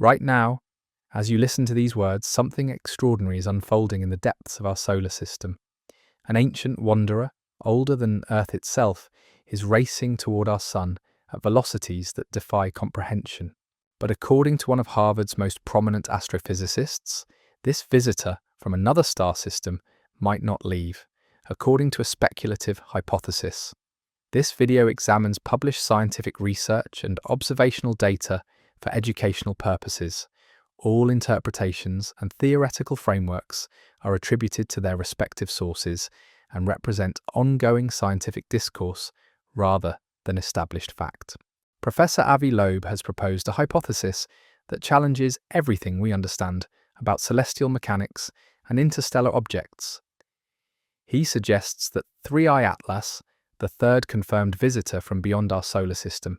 Right now, as you listen to these words, something extraordinary is unfolding in the depths of our solar system. An ancient wanderer, older than Earth itself, is racing toward our sun at velocities that defy comprehension. But according to one of Harvard's most prominent astrophysicists, this visitor from another star system might not leave, according to a speculative hypothesis. This video examines published scientific research and observational data for educational purposes. All interpretations and theoretical frameworks are attributed to their respective sources and represent ongoing scientific discourse rather than established fact. Professor Avi Loeb has proposed a hypothesis that challenges everything we understand about celestial mechanics and interstellar objects. He suggests that 3IATLAS, the third confirmed visitor from beyond our solar system,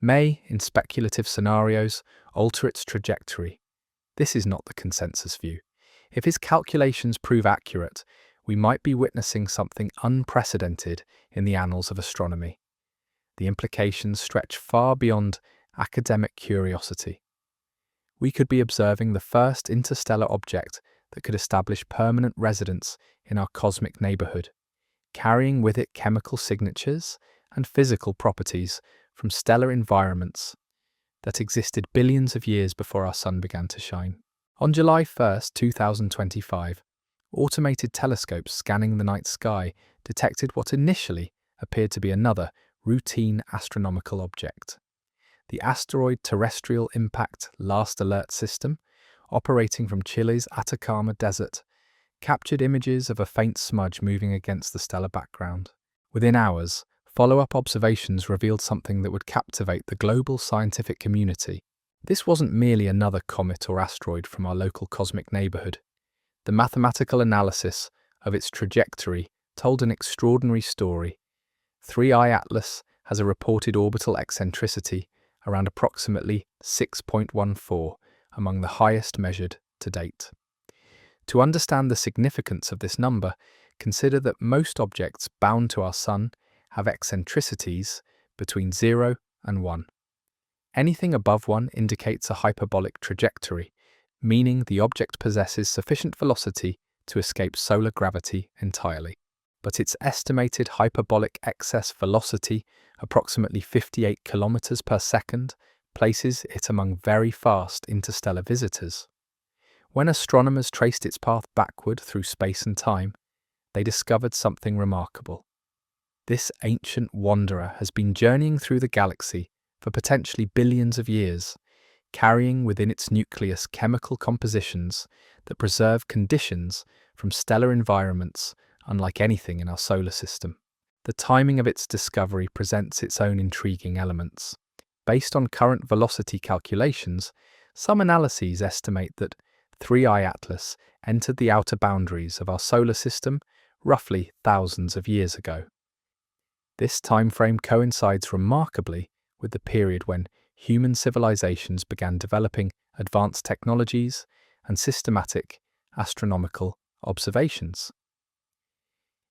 may, in speculative scenarios, alter its trajectory. This is not the consensus view. If his calculations prove accurate, we might be witnessing something unprecedented in the annals of astronomy. The implications stretch far beyond academic curiosity. We could be observing the first interstellar object that could establish permanent residence in our cosmic neighborhood, carrying with it chemical signatures and physical properties from stellar environments that existed billions of years before our sun began to shine. On July 1, 2025, automated telescopes scanning the night sky detected what initially appeared to be another routine astronomical object. The Asteroid Terrestrial Impact Last Alert System, operating from Chile's Atacama Desert, captured images of a faint smudge moving against the stellar background. Within hours, follow-up observations revealed something that would captivate the global scientific community. This wasn't merely another comet or asteroid from our local cosmic neighborhood. The mathematical analysis of its trajectory told an extraordinary story. 3IATLAS has a reported orbital eccentricity around approximately 6.14, among the highest measured to date. To understand the significance of this number, consider that most objects bound to our sun have eccentricities between 0 and 1. Anything above 1 indicates a hyperbolic trajectory, meaning the object possesses sufficient velocity to escape solar gravity entirely. But its estimated hyperbolic excess velocity, approximately 58 kilometers per second, places it among very fast interstellar visitors. When astronomers traced its path backward through space and time, they discovered something remarkable. This ancient wanderer has been journeying through the galaxy for potentially billions of years, carrying within its nucleus chemical compositions that preserve conditions from stellar environments unlike anything in our solar system. The timing of its discovery presents its own intriguing elements. Based on current velocity calculations, some analyses estimate that 3IATLAS entered the outer boundaries of our solar system roughly thousands of years ago. This timeframe coincides remarkably with the period when human civilizations began developing advanced technologies and systematic astronomical observations.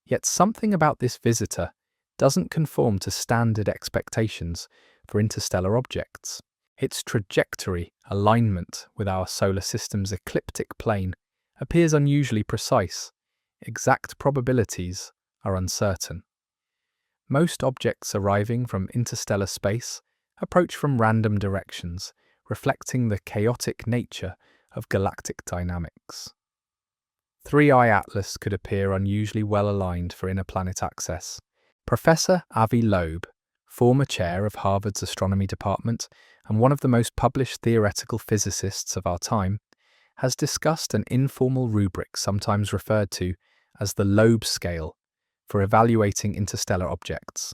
Yet something about this visitor doesn't conform to standard expectations for interstellar objects. Its trajectory alignment with our solar system's ecliptic plane appears unusually precise. Exact probabilities are uncertain. Most objects arriving from interstellar space approach from random directions, reflecting the chaotic nature of galactic dynamics. 3IATLAS could appear unusually well aligned for inner-planet access. Professor Avi Loeb, former chair of Harvard's Astronomy department and one of the most published theoretical physicists of our time, has discussed an informal rubric sometimes referred to as the Loeb scale for evaluating interstellar objects.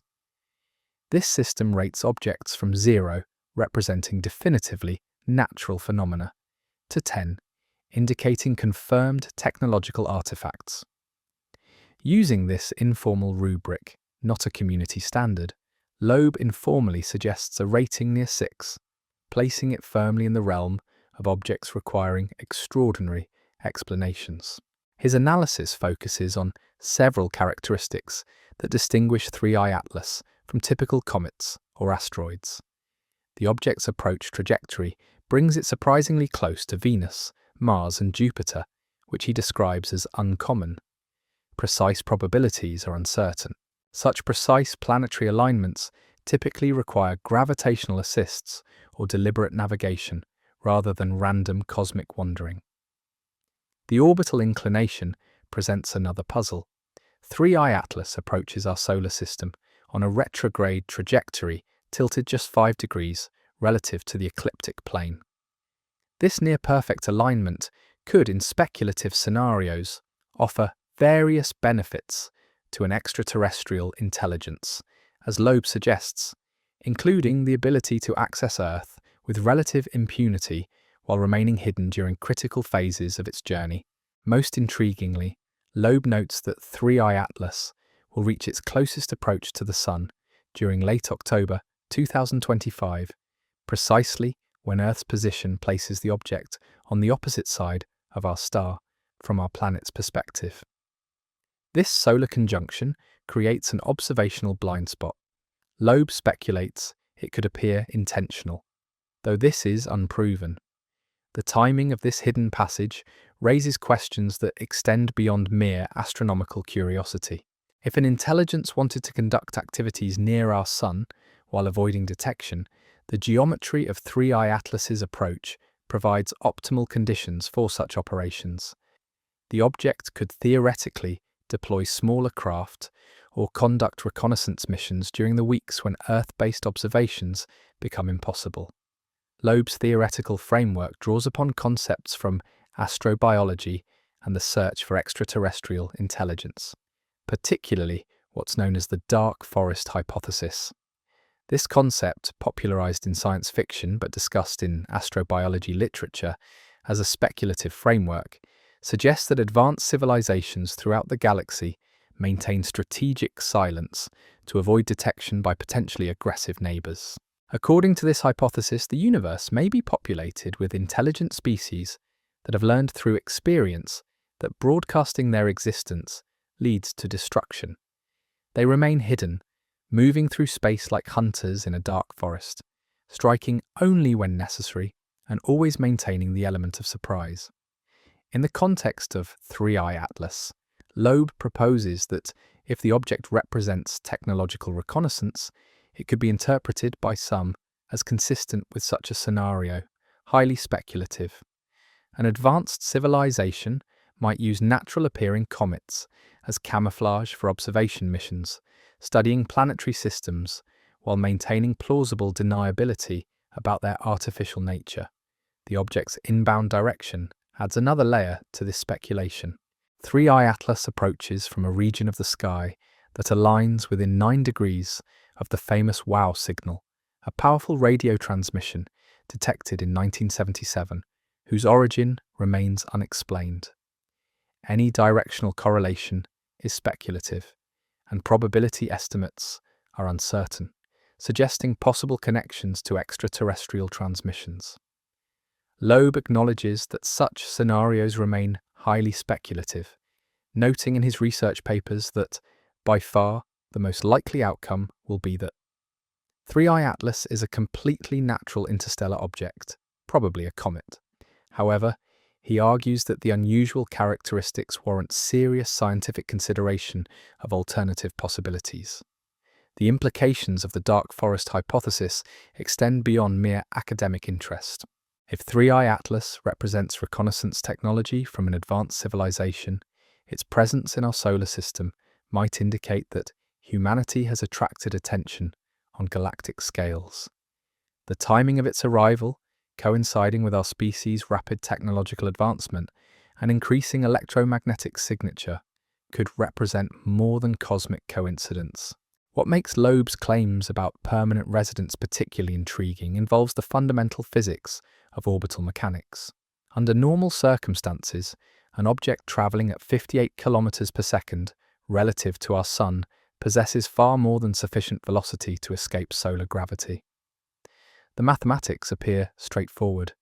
This system rates objects from 0, representing definitively natural phenomena, to 10, indicating confirmed technological artifacts. Using this informal rubric, not a community standard, Loeb informally suggests a rating near 6, placing it firmly in the realm of objects requiring extraordinary explanations. His analysis focuses on several characteristics that distinguish 3IATLAS from typical comets or asteroids. The object's approach trajectory brings it surprisingly close to Venus, Mars, and Jupiter, which he describes as uncommon. Precise probabilities are uncertain. Such precise planetary alignments typically require gravitational assists or deliberate navigation rather than random cosmic wandering. The orbital inclination presents another puzzle. 3IATLAS approaches our solar system on a retrograde trajectory tilted just 5 degrees relative to the ecliptic plane. This near-perfect alignment could, in speculative scenarios, offer various benefits to an extraterrestrial intelligence, as Loeb suggests, including the ability to access Earth with relative impunity while remaining hidden during critical phases of its journey. Most intriguingly, Loeb notes that 3IATLAS will reach its closest approach to the Sun during late October 2025, precisely when Earth's position places the object on the opposite side of our star from our planet's perspective. This solar conjunction creates an observational blind spot. Loeb speculates it could appear intentional, though this is unproven. The timing of this hidden passage raises questions that extend beyond mere astronomical curiosity. If an intelligence wanted to conduct activities near our Sun while avoiding detection, the geometry of 3IATLAS's approach provides optimal conditions for such operations. The object could theoretically deploy smaller craft or conduct reconnaissance missions during the weeks when Earth-based observations become impossible. Loeb's theoretical framework draws upon concepts from astrobiology and the search for extraterrestrial intelligence, particularly what's known as the dark forest hypothesis. This concept, popularized in science fiction but discussed in astrobiology literature as a speculative framework, suggests that advanced civilizations throughout the galaxy maintain strategic silence to avoid detection by potentially aggressive neighbors. According to this hypothesis, the universe may be populated with intelligent species that have learned through experience that broadcasting their existence leads to destruction. They remain hidden, moving through space like hunters in a dark forest, striking only when necessary and always maintaining the element of surprise. In the context of 3IATLAS, Loeb proposes that if the object represents technological reconnaissance, it could be interpreted by some as consistent with such a scenario, highly speculative. An advanced civilization might use natural-appearing comets as camouflage for observation missions, studying planetary systems while maintaining plausible deniability about their artificial nature. The object's inbound direction adds another layer to this speculation. 3IATLAS approaches from a region of the sky that aligns within 9 degrees of the famous WOW signal, a powerful radio transmission detected in 1977, whose origin remains unexplained. Any directional correlation is speculative, and probability estimates are uncertain, suggesting possible connections to extraterrestrial transmissions. Loeb acknowledges that such scenarios remain highly speculative, noting in his research papers that, by far, the most likely outcome will be that 3IATLAS is a completely natural interstellar object, probably a comet. However, he argues that the unusual characteristics warrant serious scientific consideration of alternative possibilities. The implications of the dark forest hypothesis extend beyond mere academic interest. If 3IATLAS represents reconnaissance technology from an advanced civilization, its presence in our solar system might indicate that humanity has attracted attention on galactic scales. The timing of its arrival, coinciding with our species' rapid technological advancement and increasing electromagnetic signature, could represent more than cosmic coincidence. What makes Loeb's claims about permanent residence particularly intriguing involves the fundamental physics of orbital mechanics. Under normal circumstances, an object traveling at 58 kilometers per second relative to our Sun possesses far more than sufficient velocity to escape solar gravity. The mathematics appear straightforward.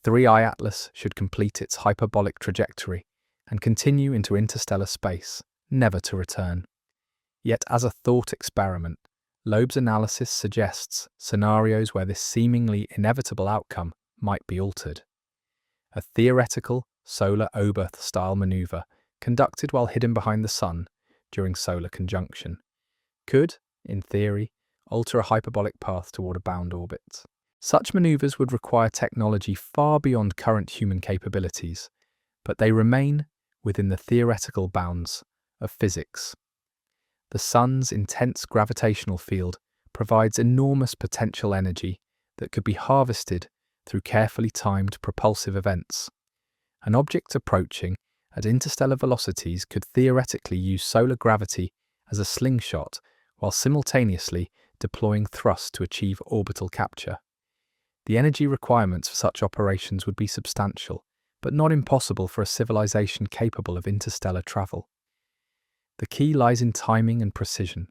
3IATLAS should complete its hyperbolic trajectory and continue into interstellar space, never to return. Yet as a thought experiment, Loeb's analysis suggests scenarios where this seemingly inevitable outcome might be altered. A theoretical solar Oberth-style maneuver conducted while hidden behind the Sun during solar conjunction could, in theory, alter a hyperbolic path toward a bound orbit. Such maneuvers would require technology far beyond current human capabilities, but they remain within the theoretical bounds of physics. The Sun's intense gravitational field provides enormous potential energy that could be harvested through carefully timed propulsive events. An object approaching at interstellar velocities could theoretically use solar gravity as a slingshot while simultaneously deploying thrust to achieve orbital capture. The energy requirements for such operations would be substantial, but not impossible for a civilization capable of interstellar travel. The key lies in timing and precision.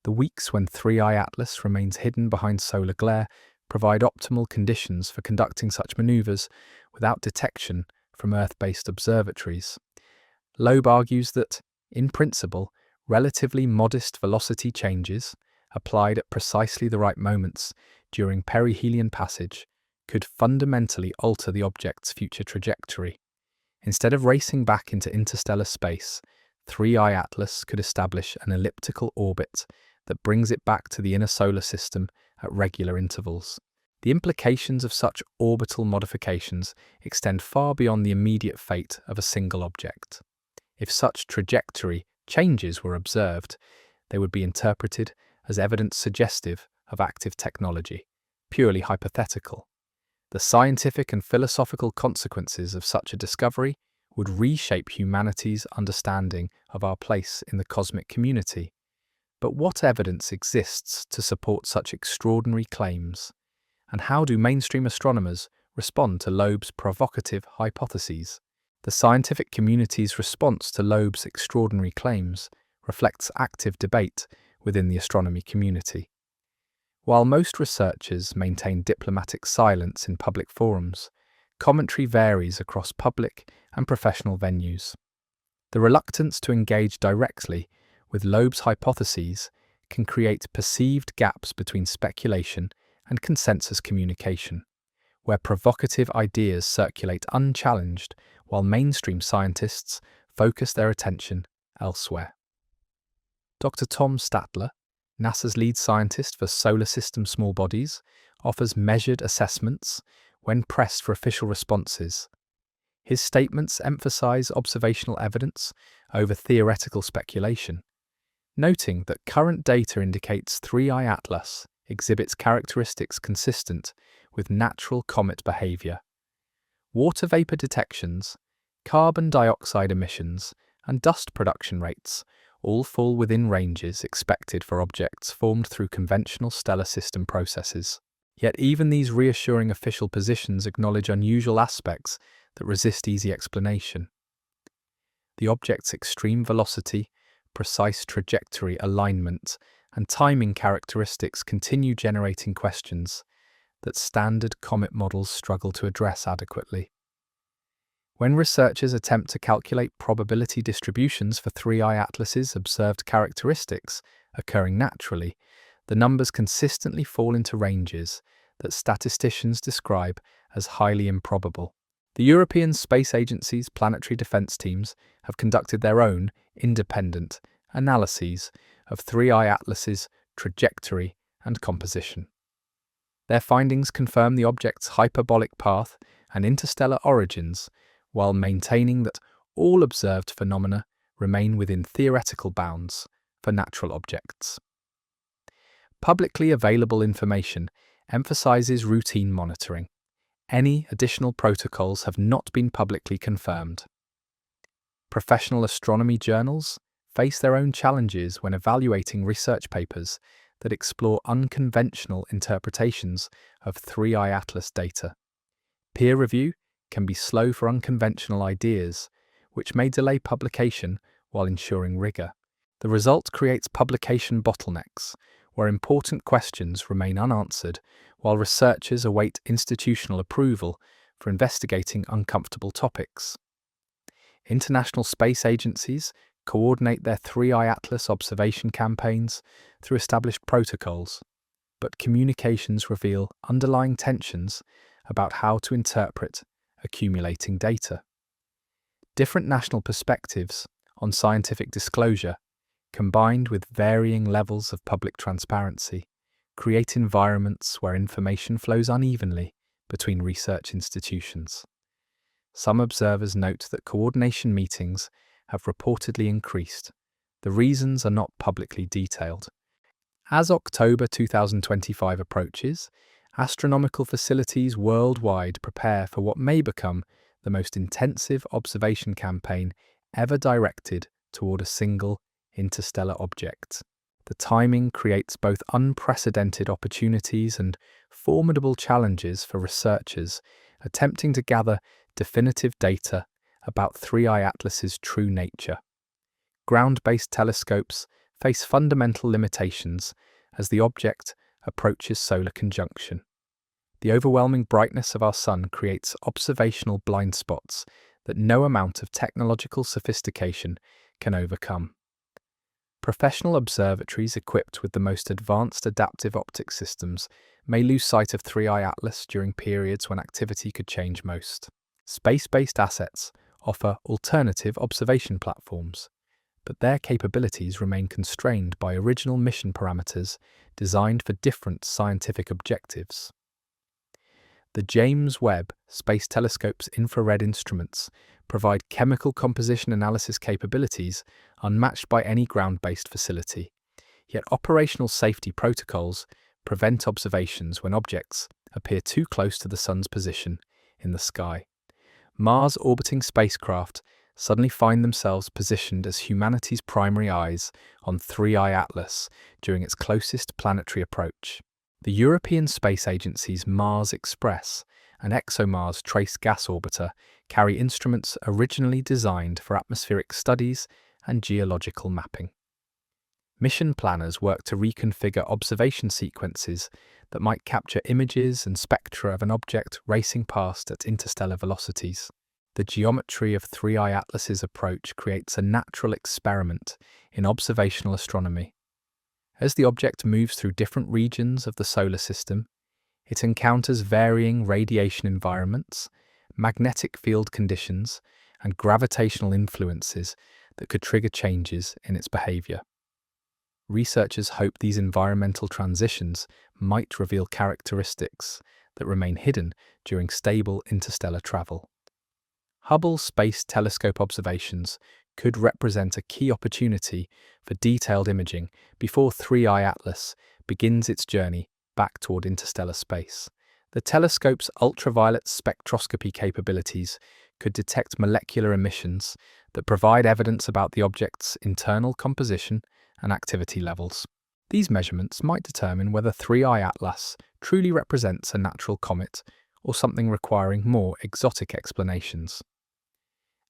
The weeks when 3IATLAS remains hidden behind solar glare provide optimal conditions for conducting such maneuvers without detection from Earth-based observatories. Loeb argues that, in principle, relatively modest velocity changes, applied at precisely the right moments during perihelion passage, could fundamentally alter the object's future trajectory. Instead of racing back into interstellar space, 3IATLAS could establish an elliptical orbit that brings it back to the inner solar system at regular intervals. The implications of such orbital modifications extend far beyond the immediate fate of a single object. If such trajectory changes were observed, they would be interpreted as evidence suggestive of active technology, purely hypothetical. The scientific and philosophical consequences of such a discovery would reshape humanity's understanding of our place in the cosmic community. But what evidence exists to support such extraordinary claims? And how do mainstream astronomers respond to Loeb's provocative hypotheses? The scientific community's response to Loeb's extraordinary claims reflects active debate within the astronomy community. While most researchers maintain diplomatic silence in public forums, commentary varies across public and professional venues. The reluctance to engage directly with Loeb's hypotheses can create perceived gaps between speculation and consensus communication, where provocative ideas circulate unchallenged while mainstream scientists focus their attention elsewhere. Dr. Tom Statler, NASA's lead scientist for solar system small bodies, offers measured assessments when pressed for official responses. His statements emphasize observational evidence over theoretical speculation, noting that current data indicates 3IATLAS exhibits characteristics consistent with natural comet behavior. Water vapor detections, carbon dioxide emissions, and dust production rates all fall within ranges expected for objects formed through conventional stellar system processes. Yet even these reassuring official positions acknowledge unusual aspects that resist easy explanation. The object's extreme velocity, precise trajectory alignment, and timing characteristics continue generating questions that standard comet models struggle to address adequately. When researchers attempt to calculate probability distributions for 3IATLAS's observed characteristics occurring naturally, the numbers consistently fall into ranges that statisticians describe as highly improbable. The European Space Agency's planetary defense teams have conducted their own independent analyses of 3IATLAS's trajectory and composition. Their findings confirm the object's hyperbolic path and interstellar origins, while maintaining that all observed phenomena remain within theoretical bounds for natural objects. Publicly available information emphasizes routine monitoring. Any additional protocols have not been publicly confirmed. Professional astronomy journals face their own challenges when evaluating research papers that explore unconventional interpretations of 3IATLAS data. Peer review can be slow for unconventional ideas, which may delay publication while ensuring rigor. The result creates publication bottlenecks, where important questions remain unanswered while researchers await institutional approval for investigating uncomfortable topics. International space agencies coordinate their 3IATLAS observation campaigns through established protocols, but communications reveal underlying tensions about how to interpret accumulating data. Different national perspectives on scientific disclosure, combined with varying levels of public transparency, create environments where information flows unevenly between research institutions. Some observers note that coordination meetings have reportedly increased. The reasons are not publicly detailed. As October 2025 approaches, astronomical facilities worldwide prepare for what may become the most intensive observation campaign ever directed toward a single interstellar object. The timing creates both unprecedented opportunities and formidable challenges for researchers attempting to gather definitive data about 3IATLAS's true nature. Ground-based telescopes face fundamental limitations as the object approaches solar conjunction. The overwhelming brightness of our sun creates observational blind spots that no amount of technological sophistication can overcome. Professional observatories equipped with the most advanced adaptive optic systems may lose sight of 3IATLAS during periods when activity could change most. Space-based assets offer alternative observation platforms, but their capabilities remain constrained by original mission parameters designed for different scientific objectives. The James Webb Space Telescope's infrared instruments provide chemical composition analysis capabilities unmatched by any ground-based facility, yet operational safety protocols prevent observations when objects appear too close to the sun's position in the sky. Mars-orbiting spacecraft suddenly find themselves positioned as humanity's primary eyes on 3IATLAS during its closest planetary approach. The European Space Agency's Mars Express and ExoMars Trace Gas Orbiter carry instruments originally designed for atmospheric studies and geological mapping. Mission planners work to reconfigure observation sequences that might capture images and spectra of an object racing past at interstellar velocities. The geometry of 3IATLAS's approach creates a natural experiment in observational astronomy. As the object moves through different regions of the solar system, it encounters varying radiation environments, magnetic field conditions, and gravitational influences that could trigger changes in its behavior. Researchers hope these environmental transitions might reveal characteristics that remain hidden during stable interstellar travel. Hubble Space Telescope observations could represent a key opportunity for detailed imaging before 3IATLAS begins its journey back toward interstellar space. The telescope's ultraviolet spectroscopy capabilities could detect molecular emissions that provide evidence about the object's internal composition and activity levels. These measurements might determine whether 3IATLAS truly represents a natural comet or something requiring more exotic explanations.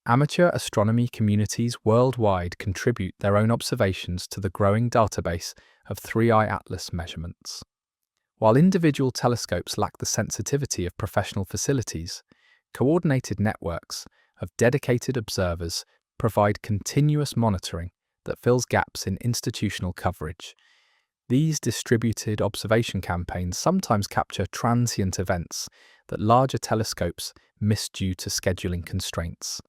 Amateur astronomy communities worldwide contribute their own observations to the growing database of 3IATLAS measurements. While individual telescopes lack the sensitivity of professional facilities, coordinated networks of dedicated observers provide continuous monitoring that fills gaps in institutional coverage. These distributed observation campaigns sometimes capture transient events that larger telescopes miss due to scheduling constraints.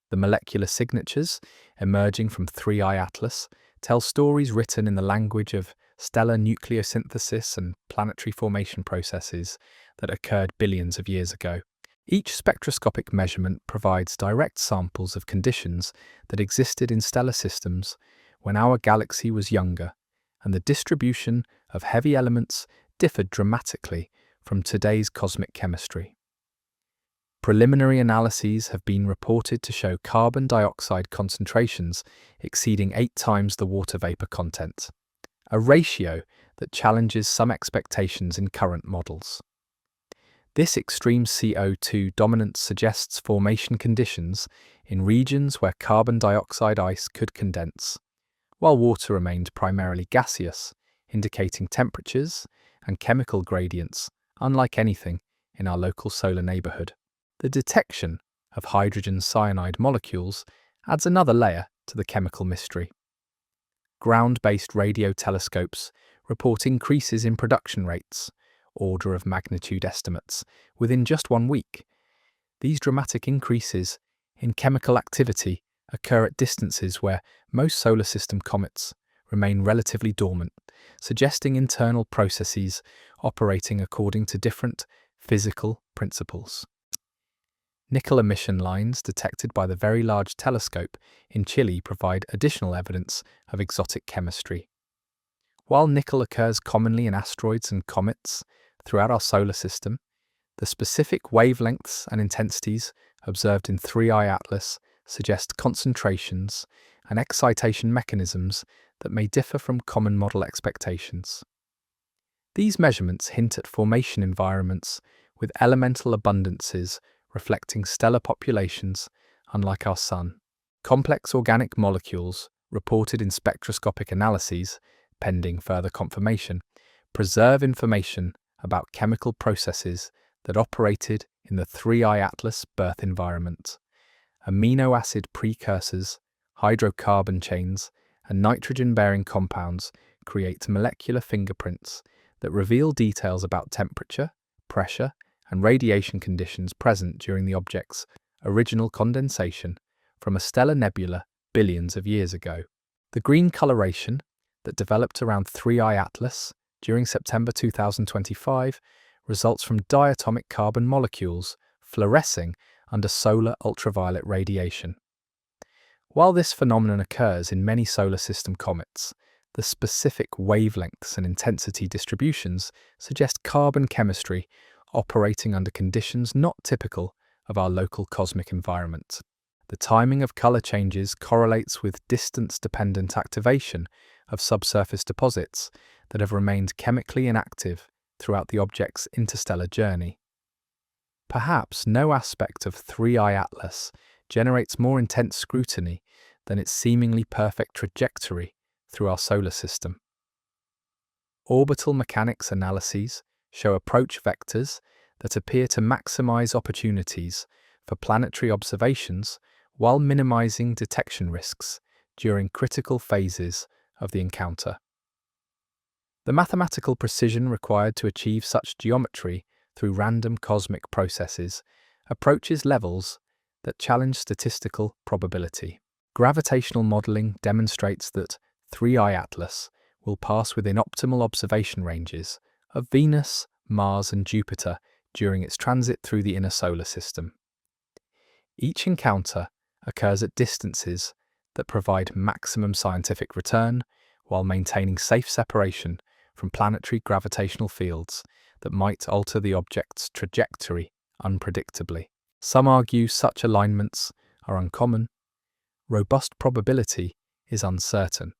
The molecular signatures emerging from 3IATLAS tell stories written in the language of stellar nucleosynthesis and planetary formation processes that occurred billions of years ago. Each spectroscopic measurement provides direct samples of conditions that existed in stellar systems when our galaxy was younger, and the distribution of heavy elements differed dramatically from today's cosmic chemistry. Preliminary analyses have been reported to show carbon dioxide concentrations exceeding 8 times the water vapor content, a ratio that challenges some expectations in current models. This extreme CO2 dominance suggests formation conditions in regions where carbon dioxide ice could condense, while water remained primarily gaseous, indicating temperatures and chemical gradients unlike anything in our local solar neighborhood. The detection of hydrogen cyanide molecules adds another layer to the chemical mystery. Ground-based radio telescopes report increases in production rates, order of magnitude estimates within just 1 week. These dramatic increases in chemical activity occur at distances where most solar system comets remain relatively dormant, suggesting internal processes operating according to different physical principles. Nickel emission lines detected by the Very Large Telescope in Chile provide additional evidence of exotic chemistry. While nickel occurs commonly in asteroids and comets throughout our solar system, the specific wavelengths and intensities observed in 3IATLAS suggest concentrations and excitation mechanisms that may differ from common model expectations. These measurements hint at formation environments with elemental abundances reflecting stellar populations unlike our Sun. Complex organic molecules, reported in spectroscopic analyses, pending further confirmation, preserve information about chemical processes that operated in the 3IATLAS birth environment. Amino acid precursors, hydrocarbon chains, and nitrogen-bearing compounds create molecular fingerprints that reveal details about temperature, pressure, and radiation conditions present during the object's original condensation from a stellar nebula billions of years ago. The green coloration that developed around 3IATLAS during September 2025 results from diatomic carbon molecules fluorescing under solar ultraviolet radiation. While this phenomenon occurs in many solar system comets, the specific wavelengths and intensity distributions suggest carbon chemistry operating under conditions not typical of our local cosmic environment. The timing of color changes correlates with distance-dependent activation of subsurface deposits that have remained chemically inactive throughout the object's interstellar journey. Perhaps no aspect of 3IATLAS generates more intense scrutiny than its seemingly perfect trajectory through our solar system. Orbital mechanics analyses show approach vectors that appear to maximize opportunities for planetary observations while minimizing detection risks during critical phases of the encounter. The mathematical precision required to achieve such geometry through random cosmic processes approaches levels that challenge statistical probability. Gravitational modeling demonstrates that 3IATLAS will pass within optimal observation ranges of Venus, Mars, and Jupiter during its transit through the inner solar system. Each encounter occurs at distances that provide maximum scientific return while maintaining safe separation from planetary gravitational fields that might alter the object's trajectory unpredictably. Some argue such alignments are uncommon. Robust probability is uncertain.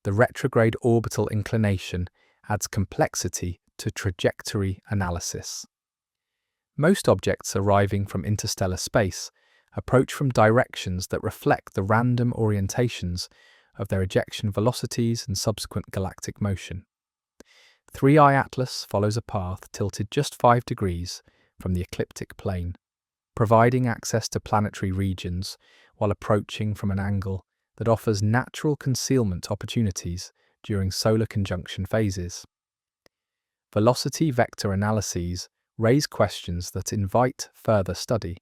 The retrograde orbital inclination adds complexity to trajectory analysis. Most objects arriving from interstellar space approach from directions that reflect the random orientations of their ejection velocities and subsequent galactic motion. 3IATLAS follows a path tilted just 5 degrees from the ecliptic plane, providing access to planetary regions while approaching from an angle that offers natural concealment opportunities during solar conjunction phases. Velocity vector analyses raise questions that invite further study.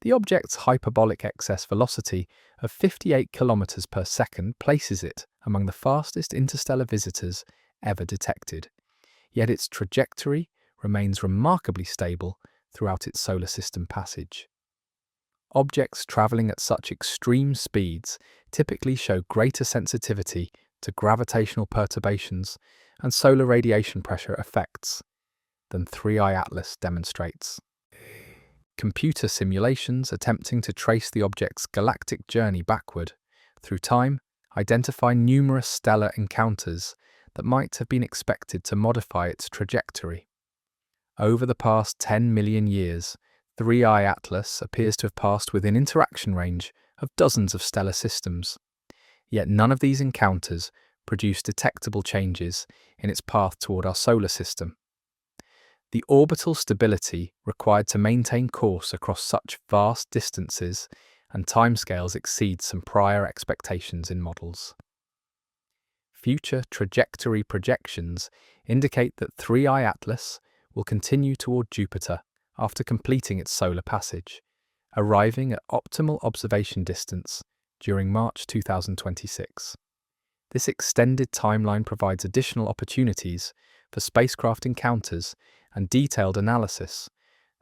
The object's hyperbolic excess velocity of 58 km per second places it among the fastest interstellar visitors ever detected, yet its trajectory remains remarkably stable throughout its solar system passage. Objects traveling at such extreme speeds typically show greater sensitivity to gravitational perturbations and solar radiation pressure effects than 3IATLAS demonstrates. Computer simulations attempting to trace the object's galactic journey backward through time identify numerous stellar encounters that might have been expected to modify its trajectory. Over the past 10 million years, 3IATLAS appears to have passed within interaction range of dozens of stellar systems, yet none of these encounters produce detectable changes in its path toward our solar system. The orbital stability required to maintain course across such vast distances and timescales exceeds some prior expectations in models. future trajectory projections indicate that 3I-ATLAS will continue toward Jupiter after completing its solar passage, arriving at optimal observation distance during March 2026. This extended timeline provides additional opportunities for spacecraft encounters and detailed analysis,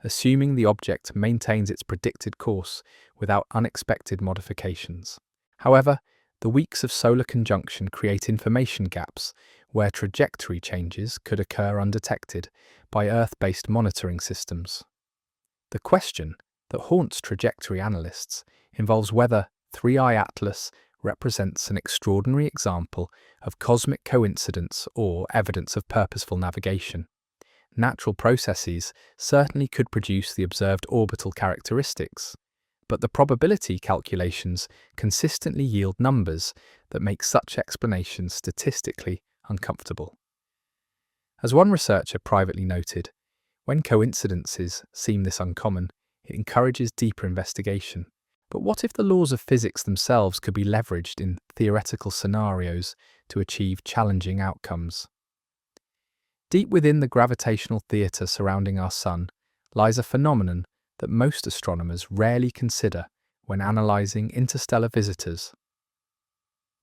assuming the object maintains its predicted course without unexpected modifications. However, the weeks of solar conjunction create information gaps where trajectory changes could occur undetected by Earth-based monitoring systems. The question that haunts trajectory analysts involves whether 3I-ATLAS represents an extraordinary example of cosmic coincidence or evidence of purposeful navigation. Natural processes certainly could produce the observed orbital characteristics, but the probability calculations consistently yield numbers that make such explanations statistically uncomfortable. As one researcher privately noted, when coincidences seem this uncommon, it encourages deeper investigation. But what if the laws of physics themselves could be leveraged in theoretical scenarios to achieve challenging outcomes? Deep within the gravitational theatre surrounding our Sun lies a phenomenon that most astronomers rarely consider when analysing interstellar visitors.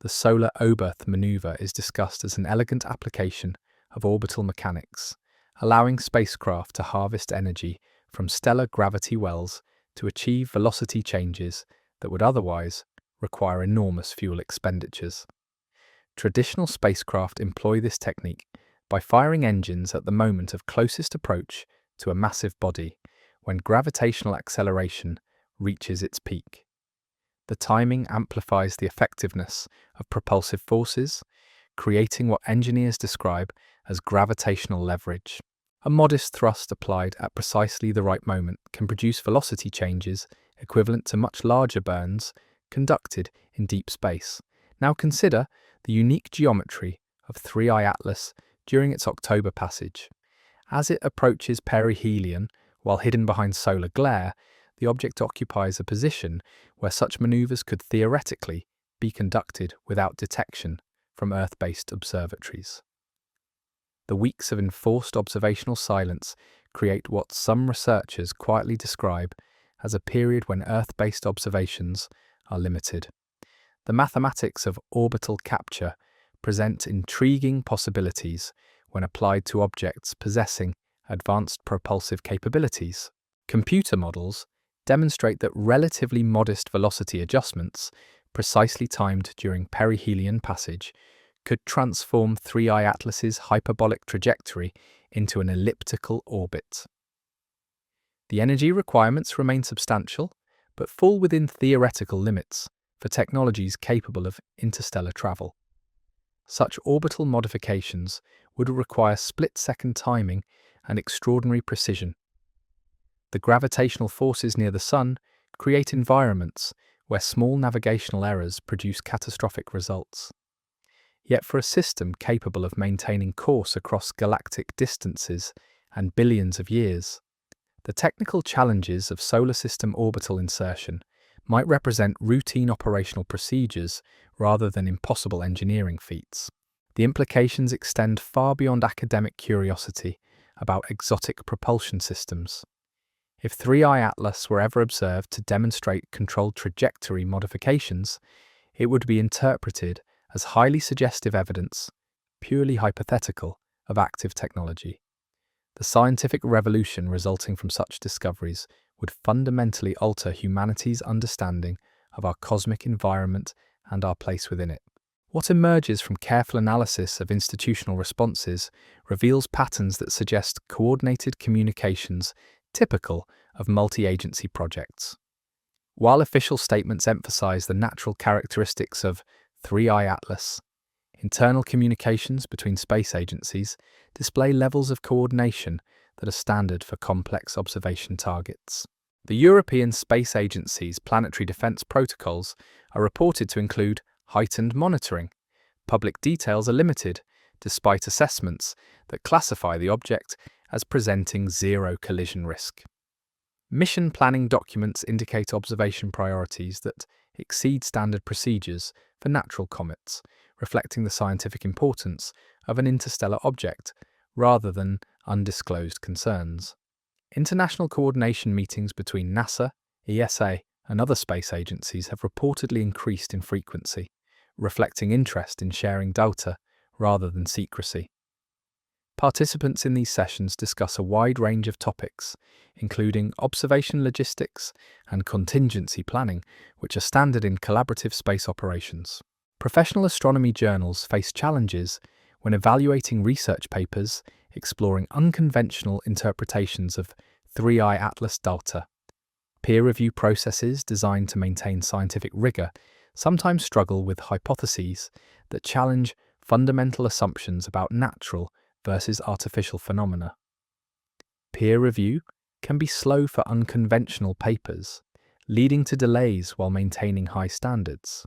The solar Oberth maneuver is discussed as an elegant application of orbital mechanics, allowing spacecraft to harvest energy from stellar gravity wells to achieve velocity changes that would otherwise require enormous fuel expenditures. Traditional spacecraft employ this technique by firing engines at the moment of closest approach to a massive body, when gravitational acceleration reaches its peak. The timing amplifies the effectiveness of propulsive forces, creating what engineers describe as gravitational leverage. A modest thrust applied at precisely the right moment can produce velocity changes equivalent to much larger burns conducted in deep space. Now consider the unique geometry of 3I-ATLAS during its October passage. As it approaches perihelion while hidden behind solar glare, the object occupies a position where such maneuvers could theoretically be conducted without detection from Earth-based observatories. The weeks of enforced observational silence create what some researchers quietly describe as a period when Earth-based observations are limited. The mathematics of orbital capture present intriguing possibilities when applied to objects possessing advanced propulsive capabilities. Computer models demonstrate that relatively modest velocity adjustments, precisely timed during perihelion passage, could transform 3I-ATLAS's hyperbolic trajectory into an elliptical orbit. The energy requirements remain substantial, but fall within theoretical limits for technologies capable of interstellar travel. Such orbital modifications would require split-second timing and extraordinary precision. The gravitational forces near the Sun create environments where small navigational errors produce catastrophic results. Yet for a system capable of maintaining course across galactic distances and billions of years, the technical challenges of solar system orbital insertion might represent routine operational procedures rather than impossible engineering feats. The implications extend far beyond academic curiosity about exotic propulsion systems. If 3I-ATLAS were ever observed to demonstrate controlled trajectory modifications, it would be interpreted as highly suggestive evidence, purely hypothetical, of active technology. The scientific revolution resulting from such discoveries would fundamentally alter humanity's understanding of our cosmic environment and our place within it. What emerges from careful analysis of institutional responses reveals patterns that suggest coordinated communications typical of multi-agency projects. While official statements emphasize the natural characteristics of 3I-ATLAS, internal communications between space agencies display levels of coordination that are standard for complex observation targets. The European Space Agency's planetary defense protocols are reported to include heightened monitoring. Public details are limited, despite assessments that classify the object as presenting zero collision risk. Mission planning documents indicate observation priorities that exceed standard procedures for natural comets, reflecting the scientific importance of an interstellar object rather than undisclosed concerns. International coordination meetings between NASA, ESA, and other space agencies have reportedly increased in frequency, reflecting interest in sharing data rather than secrecy. Participants in these sessions discuss a wide range of topics, including observation logistics and contingency planning, which are standard in collaborative space operations. Professional astronomy journals face challenges when evaluating research papers exploring unconventional interpretations of 3IATLAS data. Peer review processes designed to maintain scientific rigor sometimes struggle with hypotheses that challenge fundamental assumptions about natural versus artificial phenomena. Peer review can be slow for unconventional papers, leading to delays while maintaining high standards.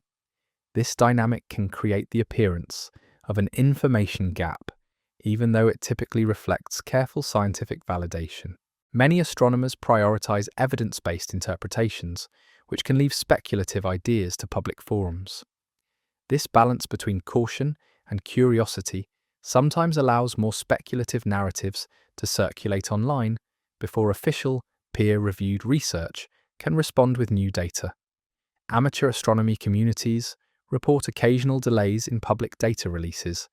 This dynamic can create the appearance of an information gap, even though it typically reflects careful scientific validation. Many astronomers prioritize evidence-based interpretations, which can leave speculative ideas to public forums. This balance between caution and curiosity sometimes allows more speculative narratives to circulate online before official, peer-reviewed research can respond with new data. Amateur astronomy communities report occasional delays in public data releases,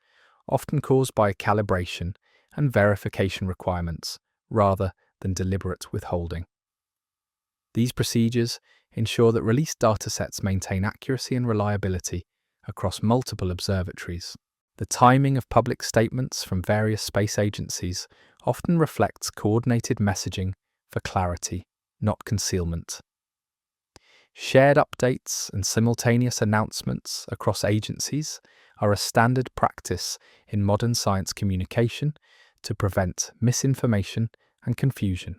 often caused by calibration and verification requirements, rather than deliberate withholding. These procedures ensure that released datasets maintain accuracy and reliability across multiple observatories. The timing of public statements from various space agencies often reflects coordinated messaging for clarity, not concealment. Shared updates and simultaneous announcements across agencies are a standard practice in modern science communication to prevent misinformation and confusion.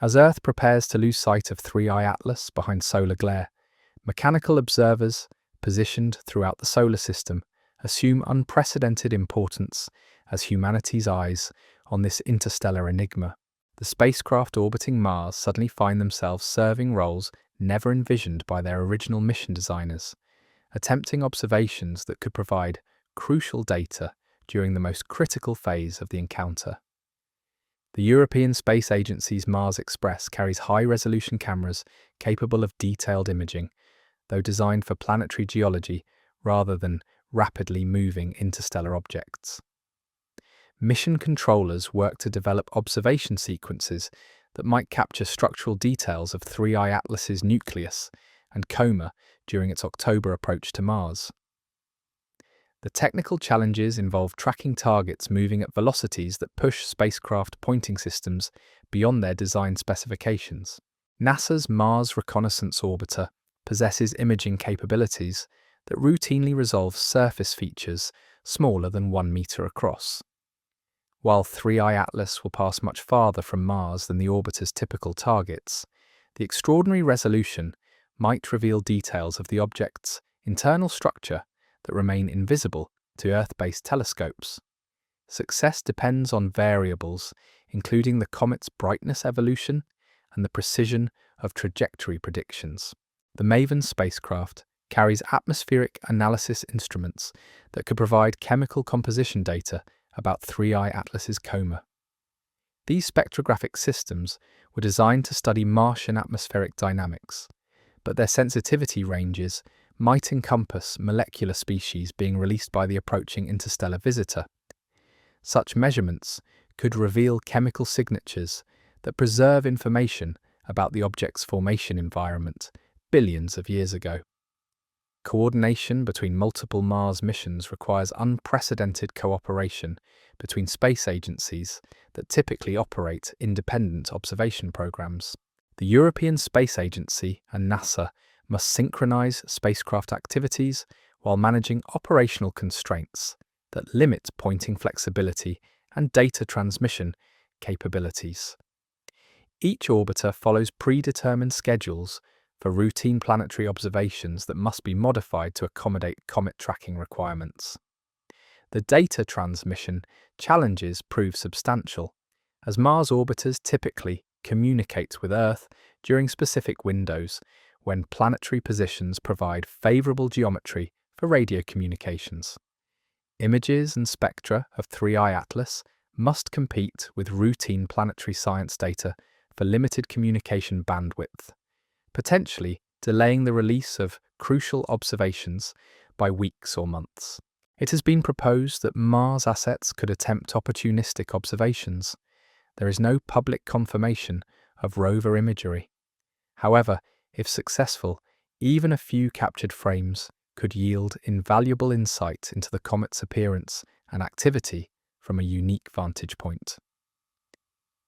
As Earth prepares to lose sight of 3IATLAS behind solar glare, mechanical observers positioned throughout the solar system assume unprecedented importance as humanity's eyes on this interstellar enigma. The spacecraft orbiting Mars suddenly find themselves serving roles never envisioned by their original mission designers, attempting observations that could provide crucial data during the most critical phase of the encounter. The European Space Agency's Mars Express carries high-resolution cameras capable of detailed imaging, though designed for planetary geology rather than rapidly moving interstellar objects. Mission controllers work to develop observation sequences that might capture structural details of 3IATLAS's nucleus and coma during its October approach to Mars. The technical challenges involve tracking targets moving at velocities that push spacecraft pointing systems beyond their design specifications. NASA's Mars Reconnaissance Orbiter possesses imaging capabilities that routinely resolve surface features smaller than 1 meter across. While 3IATLAS will pass much farther from Mars than the orbiter's typical targets, the extraordinary resolution might reveal details of the object's internal structure that remain invisible to Earth-based telescopes. Success depends on variables, including the comet's brightness evolution and the precision of trajectory predictions. The MAVEN spacecraft carries atmospheric analysis instruments that could provide chemical composition data about 3IATLAS's coma. These spectrographic systems were designed to study Martian atmospheric dynamics, but their sensitivity ranges might encompass molecular species being released by the approaching interstellar visitor. Such measurements could reveal chemical signatures that preserve information about the object's formation environment billions of years ago. Coordination between multiple Mars missions requires unprecedented cooperation between space agencies that typically operate independent observation programs. The European Space Agency and NASA must synchronize spacecraft activities while managing operational constraints that limit pointing flexibility and data transmission capabilities. Each orbiter follows predetermined schedules for routine planetary observations that must be modified to accommodate comet tracking requirements. The data transmission challenges prove substantial, as Mars orbiters typically communicate with Earth during specific windows when planetary positions provide favorable geometry for radio communications. Images and spectra of 3IATLAS must compete with routine planetary science data for limited communication bandwidth, potentially delaying the release of crucial observations by weeks or months. It has been proposed that Mars assets could attempt opportunistic observations. There is no public confirmation of rover imagery. However, if successful, even a few captured frames could yield invaluable insight into the comet's appearance and activity from a unique vantage point.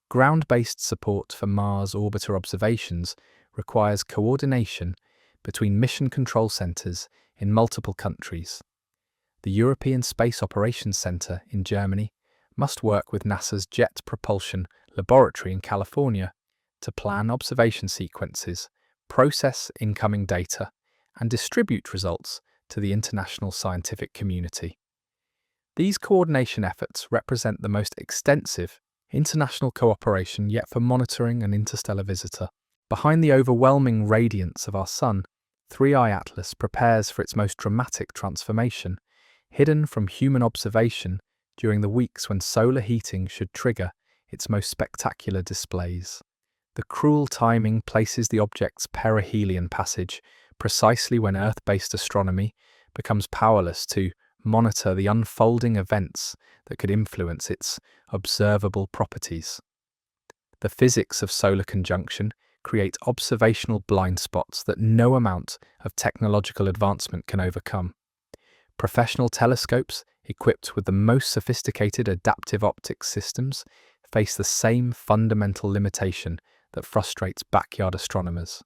Ground-based support for Mars orbiter observations requires coordination between mission control centres in multiple countries. The European Space Operations Centre in Germany must work with NASA's Jet Propulsion Laboratory in California to plan observation sequences, process incoming data, and distribute results to the international scientific community. These coordination efforts represent the most extensive international cooperation yet for monitoring an interstellar visitor. Behind the overwhelming radiance of our Sun, 3IATLAS prepares for its most dramatic transformation, hidden from human observation during the weeks when solar heating should trigger its most spectacular displays. The cruel timing places the object's perihelion passage precisely when Earth-based astronomy becomes powerless to monitor the unfolding events that could influence its observable properties. The physics of solar conjunction create observational blind spots that no amount of technological advancement can overcome. Professional telescopes, equipped with the most sophisticated adaptive optics systems, face the same fundamental limitation that frustrates backyard astronomers.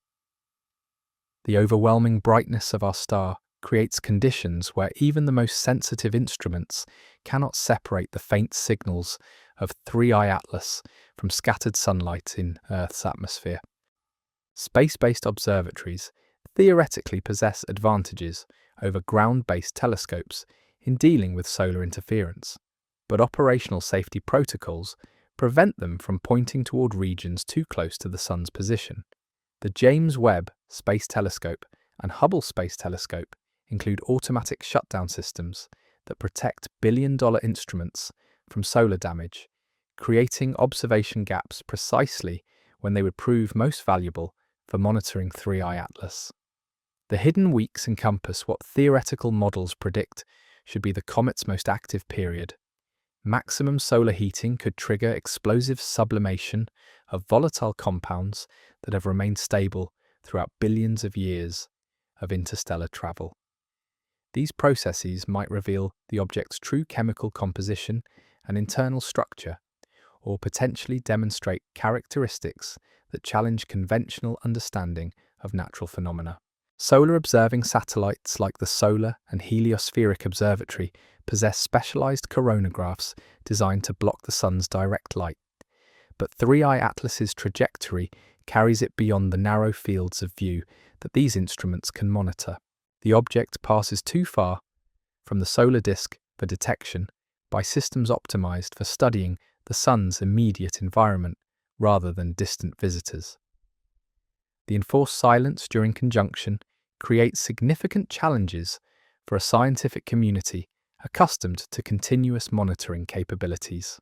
The overwhelming brightness of our star creates conditions where even the most sensitive instruments cannot separate the faint signals of 3IATLAS from scattered sunlight in Earth's atmosphere. Space-based observatories theoretically possess advantages over ground-based telescopes in dealing with solar interference, but operational safety protocols prevent them from pointing toward regions too close to the Sun's position. The James Webb Space Telescope and Hubble Space Telescope include automatic shutdown systems that protect billion-dollar instruments from solar damage, creating observation gaps precisely when they would prove most valuable for monitoring 3IATLAS. The hidden weeks encompass what theoretical models predict should be the comet's most active period. Maximum solar heating could trigger explosive sublimation of volatile compounds that have remained stable throughout billions of years of interstellar travel. These processes might reveal the object's true chemical composition and internal structure, or potentially demonstrate characteristics that challenge conventional understanding of natural phenomena. Solar observing satellites like the Solar and Heliospheric Observatory possess specialized coronagraphs designed to block the Sun's direct light. But 3IATLAS's trajectory carries it beyond the narrow fields of view that these instruments can monitor. The object passes too far from the solar disk for detection by systems optimized for studying the Sun's immediate environment rather than distant visitors. The enforced silence during conjunction creates significant challenges for a scientific community accustomed to continuous monitoring capabilities.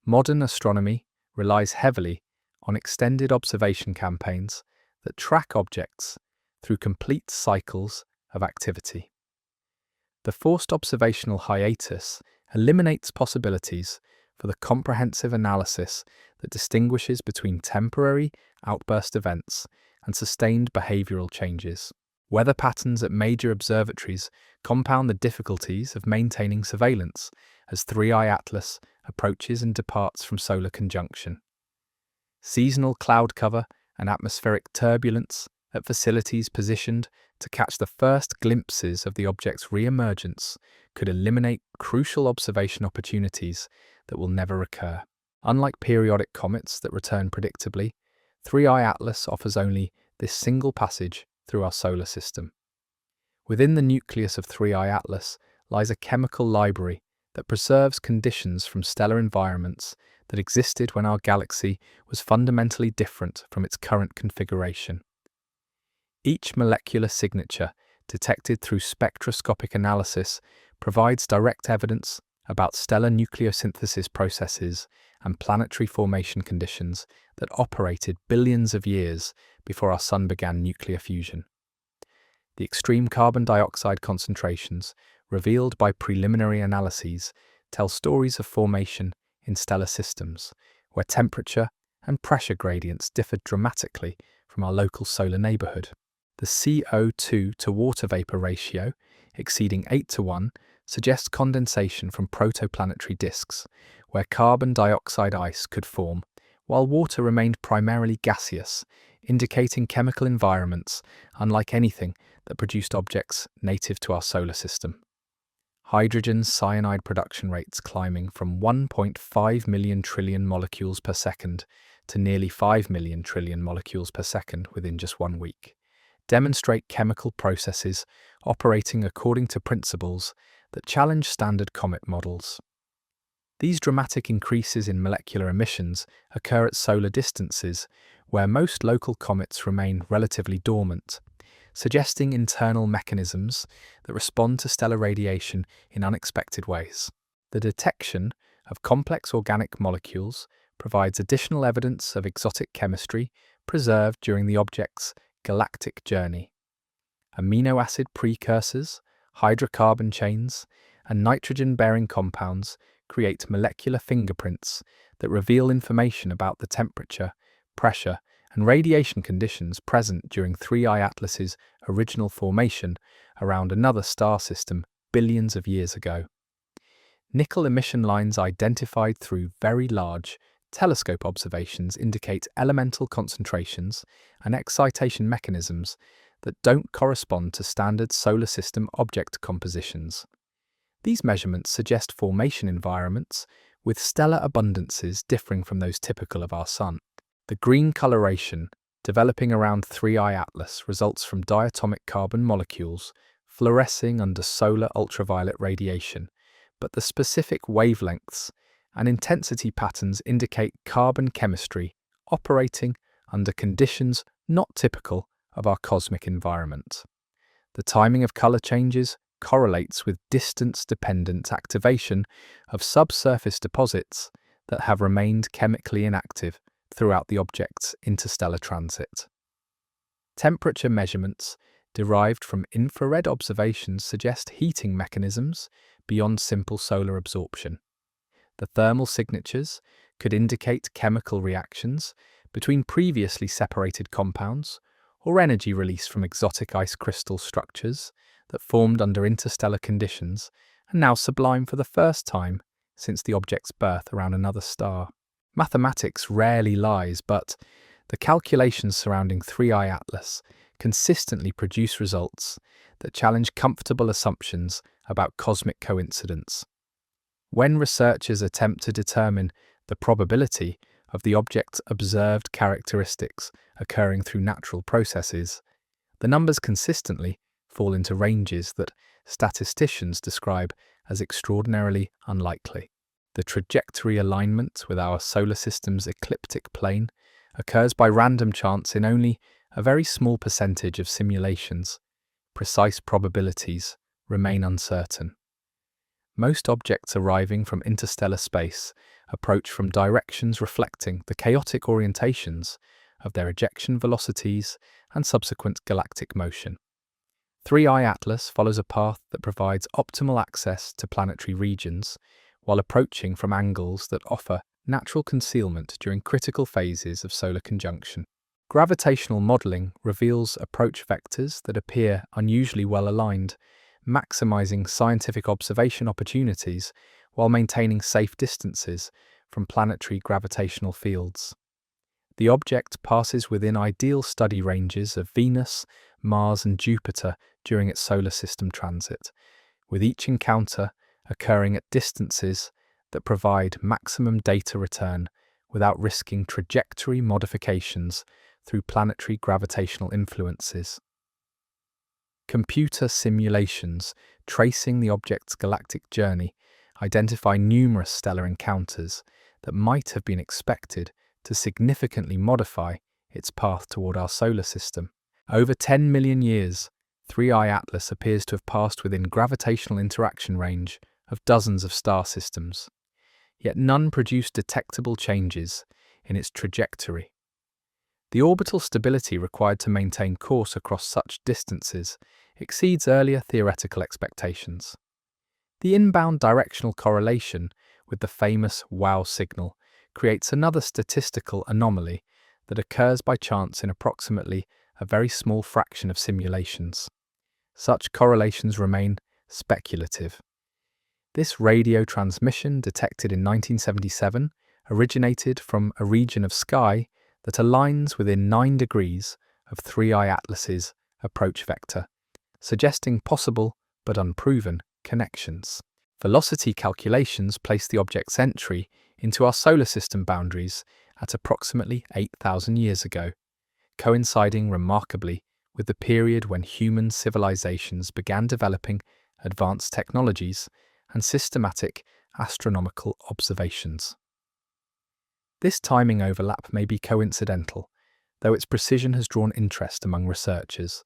Modern astronomy relies heavily on extended observation campaigns that track objects through complete cycles of activity. The forced observational hiatus eliminates possibilities for the comprehensive analysis that distinguishes between temporary outburst events and sustained behavioral changes. Weather patterns at major observatories compound the difficulties of maintaining surveillance as 3IATLAS approaches and departs from solar conjunction. Seasonal cloud cover and atmospheric turbulence at facilities positioned to catch the first glimpses of the object's re-emergence could eliminate crucial observation opportunities that will never recur. Unlike periodic comets that return predictably, 3IATLAS offers only this single passage through our solar system. Within the nucleus of 3IATLAS lies a chemical library that preserves conditions from stellar environments that existed when our galaxy was fundamentally different from its current configuration. Each molecular signature detected through spectroscopic analysis, provides direct evidence about stellar nucleosynthesis processes and planetary formation conditions that operated billions of years before our Sun began nuclear fusion. The extreme carbon dioxide concentrations revealed by preliminary analyses tell stories of formation in stellar systems, where temperature and pressure gradients differed dramatically from our local solar neighbourhood. The CO2 to water vapour ratio, exceeding 8:1, suggests condensation from protoplanetary disks, where carbon dioxide ice could form, while water remained primarily gaseous, indicating chemical environments unlike anything that produced objects native to our solar system. Hydrogen cyanide production rates climbing from 1.5 million trillion molecules per second to nearly 5 million trillion molecules per second within just 1 week demonstrate chemical processes operating according to principles that challenge standard comet models. These dramatic increases in molecular emissions occur at solar distances where most local comets remain relatively dormant, suggesting internal mechanisms that respond to stellar radiation in unexpected ways. The detection of complex organic molecules provides additional evidence of exotic chemistry preserved during the object's galactic journey. Amino acid precursors, hydrocarbon chains, and nitrogen-bearing compounds create molecular fingerprints that reveal information about the temperature, pressure, and radiation conditions present during 3IATLAS's original formation around another star system billions of years ago. Nickel emission lines identified through very large telescope observations indicate elemental concentrations and excitation mechanisms that don't correspond to standard solar system object compositions. These measurements suggest formation environments with stellar abundances differing from those typical of our Sun. The green coloration developing around 3IATLAS results from diatomic carbon molecules fluorescing under solar ultraviolet radiation, but the specific wavelengths and intensity patterns indicate carbon chemistry operating under conditions not typical of our cosmic environment. The timing of color changes correlates with distance-dependent activation of subsurface deposits that have remained chemically inactive throughout the object's interstellar transit. Temperature measurements derived from infrared observations suggest heating mechanisms beyond simple solar absorption. The thermal signatures could indicate chemical reactions between previously separated compounds or energy release from exotic ice crystal structures that formed under interstellar conditions and now sublime for the first time since the object's birth around another star. Mathematics rarely lies, but the calculations surrounding 3IATLAS consistently produce results that challenge comfortable assumptions about cosmic coincidence. When researchers attempt to determine the probability of the object's observed characteristics occurring through natural processes, the numbers consistently fall into ranges that statisticians describe as extraordinarily unlikely. The trajectory alignment with our solar system's ecliptic plane occurs by random chance in only a very small percentage of simulations. Precise probabilities remain uncertain. Most objects arriving from interstellar space approach from directions reflecting the chaotic orientations of their ejection velocities and subsequent galactic motion. 3IATLAS follows a path that provides optimal access to planetary regions while approaching from angles that offer natural concealment during critical phases of solar conjunction. Gravitational modelling reveals approach vectors that appear unusually well aligned, maximizing scientific observation opportunities while maintaining safe distances from planetary gravitational fields. The object passes within ideal study ranges of Venus, Mars, and Jupiter during its solar system transit, with each encounter occurring at distances that provide maximum data return without risking trajectory modifications through planetary gravitational influences. Computer simulations tracing the object's galactic journey identify numerous stellar encounters that might have been expected to significantly modify its path toward our solar system. Over 10 million years, 3IATLAS appears to have passed within gravitational interaction range of dozens of star systems, yet none produced detectable changes in its trajectory. The orbital stability required to maintain course across such distances exceeds earlier theoretical expectations. The inbound directional correlation with the famous wow signal creates another statistical anomaly that occurs by chance in approximately a very small fraction of simulations. Such correlations remain speculative. This radio transmission, detected in 1977, originated from a region of sky that aligns within 9 degrees of 3IATLAS's approach vector, suggesting possible but unproven connections. Velocity calculations place the object's entry into our solar system boundaries at approximately 8,000 years ago, coinciding remarkably with the period when human civilizations began developing advanced technologies and systematic astronomical observations. This timing overlap may be coincidental, though its precision has drawn interest among researchers.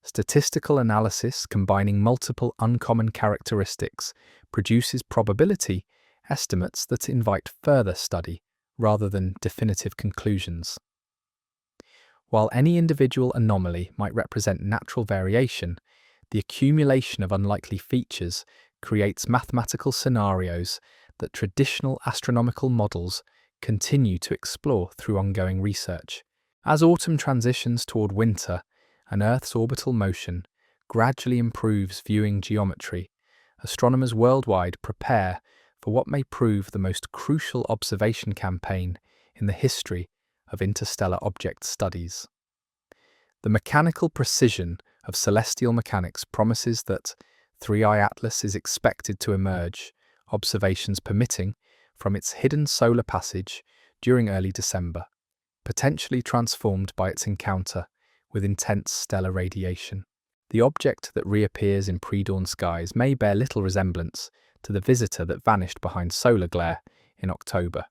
Statistical analysis combining multiple uncommon characteristics produces probability estimates that invite further study rather than definitive conclusions. While any individual anomaly might represent natural variation, the accumulation of unlikely features creates mathematical scenarios that traditional astronomical models continue to explore through ongoing research. As autumn transitions toward winter and Earth's orbital motion gradually improves viewing geometry, astronomers worldwide prepare for what may prove the most crucial observation campaign in the history of interstellar object studies. The mechanical precision of celestial mechanics promises that 3IATLAS is expected to emerge, observations permitting, from its hidden solar passage during early December, potentially transformed by its encounter with intense stellar radiation. The object that reappears in pre-dawn skies may bear little resemblance to the visitor that vanished behind solar glare in October.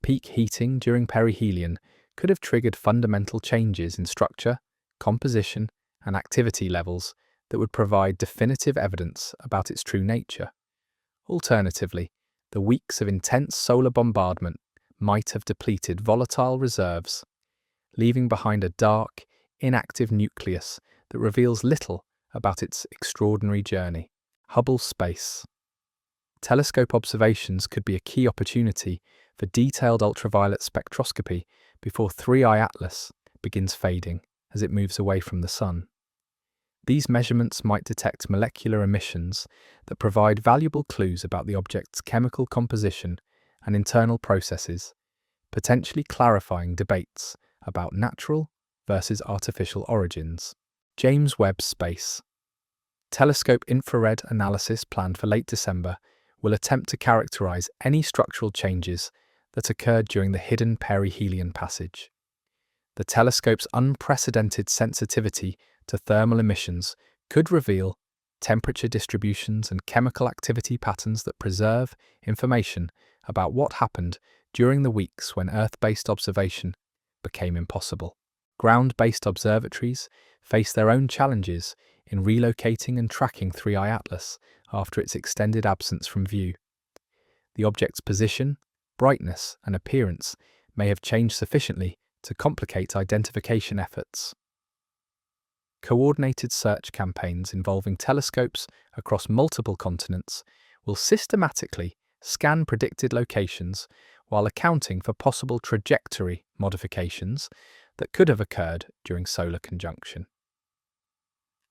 Peak heating during perihelion could have triggered fundamental changes in structure, composition, and activity levels that would provide definitive evidence about its true nature. Alternatively, the weeks of intense solar bombardment might have depleted volatile reserves, leaving behind a dark, inactive nucleus that reveals little about its extraordinary journey. Hubble space. Telescope observations could be a key opportunity for detailed ultraviolet spectroscopy before 3IATLAS begins fading as it moves away from the Sun. These measurements might detect molecular emissions that provide valuable clues about the object's chemical composition and internal processes, potentially clarifying debates about natural versus artificial origins. James Webb Space Telescope infrared analysis planned for late December will attempt to characterize any structural changes that occurred during the hidden perihelion passage. The telescope's unprecedented sensitivity to thermal emissions could reveal temperature distributions and chemical activity patterns that preserve information about what happened during the weeks when Earth-based observation became impossible. Ground-based observatories face their own challenges in relocating and tracking 3IATLAS after its extended absence from view. The object's position, brightness, and appearance may have changed sufficiently to complicate identification efforts. Coordinated search campaigns involving telescopes across multiple continents will systematically scan predicted locations while accounting for possible trajectory modifications that could have occurred during solar conjunction.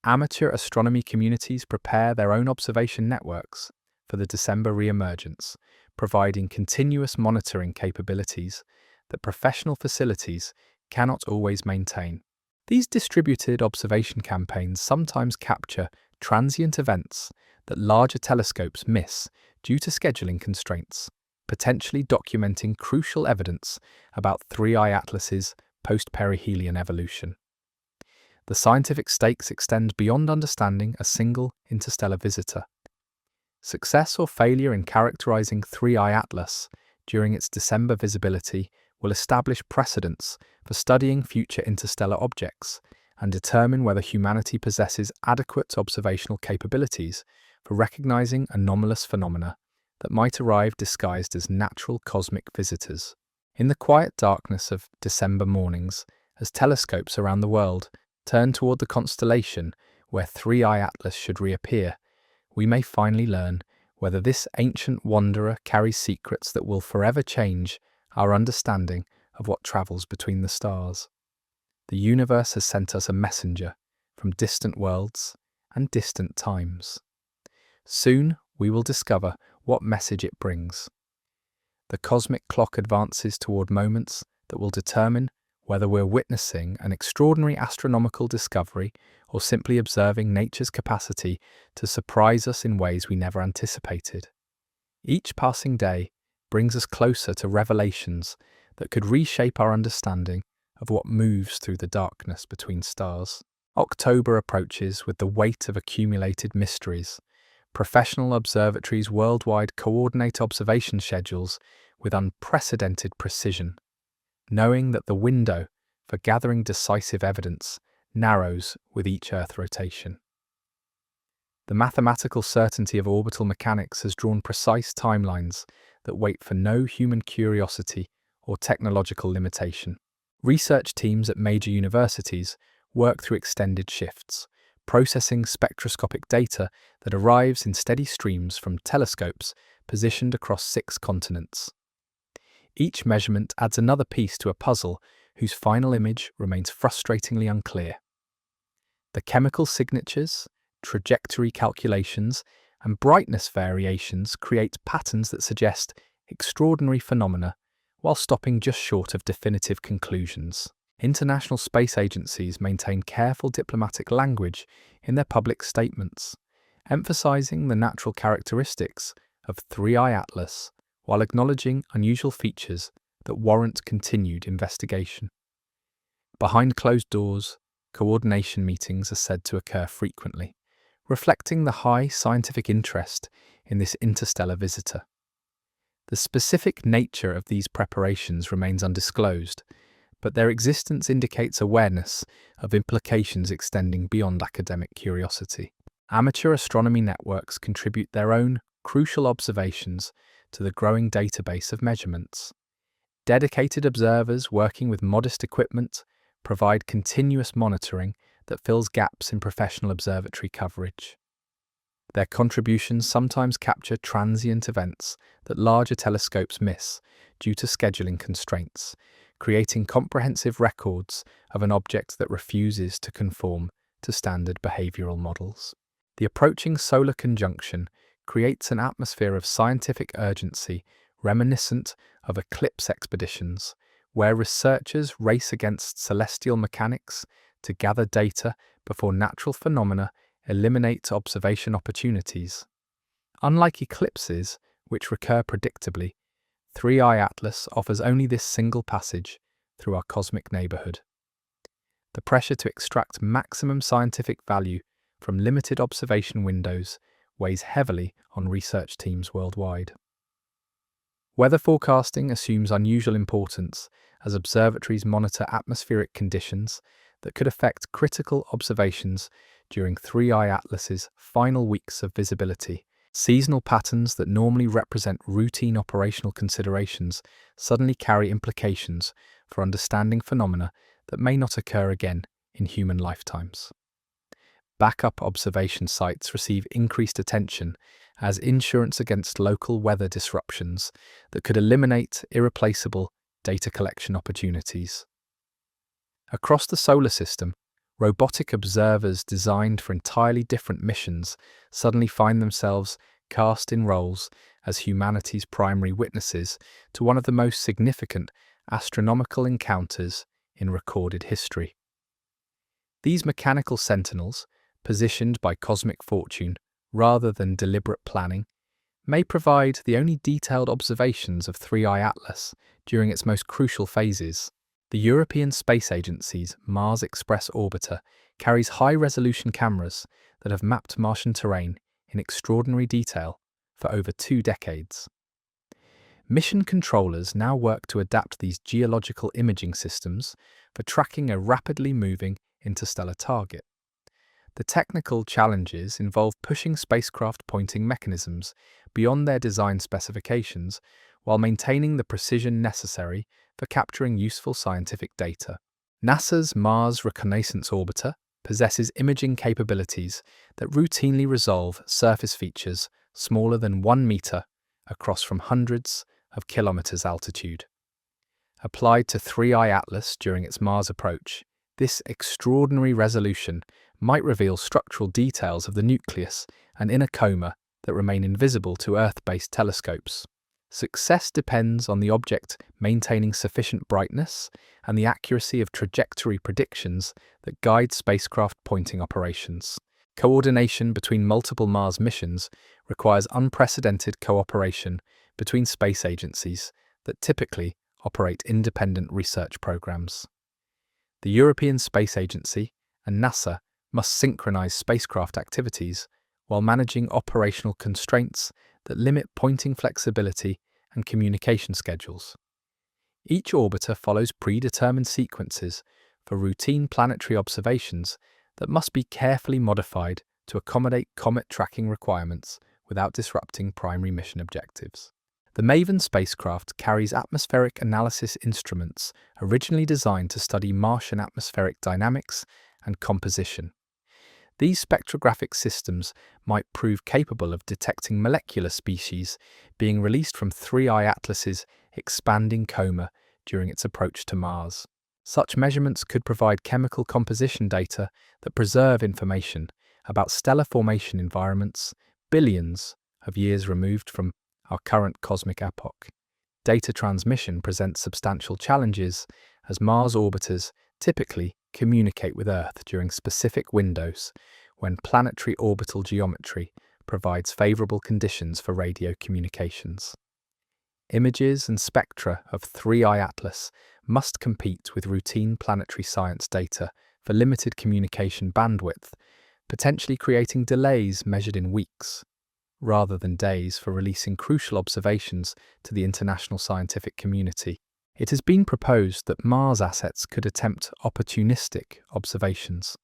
Amateur astronomy communities prepare their own observation networks for the December re-emergence, providing continuous monitoring capabilities that professional facilities cannot always maintain. These distributed observation campaigns sometimes capture transient events that larger telescopes miss due to scheduling constraints, potentially documenting crucial evidence about 3IATLAS's post-perihelion evolution. The scientific stakes extend beyond understanding a single interstellar visitor. Success or failure in characterizing 3IATLAS during its December visibility will establish precedents for studying future interstellar objects and determine whether humanity possesses adequate observational capabilities for recognizing anomalous phenomena that might arrive disguised as natural cosmic visitors. In the quiet darkness of December mornings, as telescopes around the world turn toward the constellation where 3IATLAS should reappear, we may finally learn whether this ancient wanderer carries secrets that will forever change our understanding of what travels between the stars. The universe has sent us a messenger from distant worlds and distant times. Soon we will discover what message it brings. The cosmic clock advances toward moments that will determine whether we're witnessing an extraordinary astronomical discovery or simply observing nature's capacity to surprise us in ways we never anticipated. Each passing day brings us closer to revelations that could reshape our understanding of what moves through the darkness between stars. October approaches with the weight of accumulated mysteries. Professional observatories worldwide coordinate observation schedules with unprecedented precision, knowing that the window for gathering decisive evidence narrows with each Earth rotation. The mathematical certainty of orbital mechanics has drawn precise timelines that wait for no human curiosity or technological limitation. Research teams at major universities work through extended shifts, processing spectroscopic data that arrives in steady streams from telescopes positioned across 6 continents. Each measurement adds another piece to a puzzle whose final image remains frustratingly unclear. The chemical signatures, trajectory calculations, and brightness variations create patterns that suggest extraordinary phenomena while stopping just short of definitive conclusions. International space agencies maintain careful diplomatic language in their public statements, emphasizing the natural characteristics of 3IATLAS while acknowledging unusual features that warrant continued investigation. Behind closed doors, coordination meetings are said to occur frequently, reflecting the high scientific interest in this interstellar visitor. The specific nature of these preparations remains undisclosed, but their existence indicates awareness of implications extending beyond academic curiosity. Amateur astronomy networks contribute their own crucial observations to the growing database of measurements. Dedicated observers working with modest equipment provide continuous monitoring that fills gaps in professional observatory coverage. Their contributions sometimes capture transient events that larger telescopes miss due to scheduling constraints, creating comprehensive records of an object that refuses to conform to standard behavioral models. The approaching solar conjunction creates an atmosphere of scientific urgency reminiscent of eclipse expeditions, where researchers race against celestial mechanics to gather data before natural phenomena eliminate observation opportunities. Unlike eclipses, which recur predictably, 3IATLAS offers only this single passage through our cosmic neighborhood. The pressure to extract maximum scientific value from limited observation windows weighs heavily on research teams worldwide. Weather forecasting assumes unusual importance as observatories monitor atmospheric conditions that could affect critical observations during 3IATLAS's final weeks of visibility. Seasonal patterns that normally represent routine operational considerations suddenly carry implications for understanding phenomena that may not occur again in human lifetimes. Backup observation sites receive increased attention as insurance against local weather disruptions that could eliminate irreplaceable data collection opportunities. Across the solar system, robotic observers designed for entirely different missions suddenly find themselves cast in roles as humanity's primary witnesses to one of the most significant astronomical encounters in recorded history. These mechanical sentinels, positioned by cosmic fortune rather than deliberate planning, may provide the only detailed observations of 3IATLAS during its most crucial phases. The European Space Agency's Mars Express orbiter carries high-resolution cameras that have mapped Martian terrain in extraordinary detail for over 2 decades. Mission controllers now work to adapt these geological imaging systems for tracking a rapidly moving interstellar target. The technical challenges involve pushing spacecraft pointing mechanisms beyond their design specifications while maintaining the precision necessary for capturing useful scientific data. NASA's Mars Reconnaissance Orbiter possesses imaging capabilities that routinely resolve surface features smaller than 1 meter across from hundreds of kilometers altitude. Applied to 3IATLAS during its Mars approach, this extraordinary resolution might reveal structural details of the nucleus and inner coma that remain invisible to Earth-based telescopes. Success depends on the object maintaining sufficient brightness and the accuracy of trajectory predictions that guide spacecraft pointing operations. Coordination between multiple Mars missions requires unprecedented cooperation between space agencies that typically operate independent research programs. The European Space Agency and NASA must synchronize spacecraft activities while managing operational constraints that limit pointing flexibility and communication schedules. Each orbiter follows predetermined sequences for routine planetary observations that must be carefully modified to accommodate comet tracking requirements without disrupting primary mission objectives. The MAVEN spacecraft carries atmospheric analysis instruments originally designed to study Martian atmospheric dynamics and composition. These spectrographic systems might prove capable of detecting molecular species being released from 3IATLAS's expanding coma during its approach to Mars. Such measurements could provide chemical composition data that preserve information about stellar formation environments billions of years removed from our current cosmic epoch. Data transmission presents substantial challenges as Mars orbiters typically communicate with Earth during specific windows when planetary orbital geometry provides favorable conditions for radio communications. Images and spectra of 3IATLAS must compete with routine planetary science data for limited communication bandwidth, potentially creating delays measured in weeks, rather than days for releasing crucial observations to the international scientific community. It has been proposed that Mars assets could attempt opportunistic observations.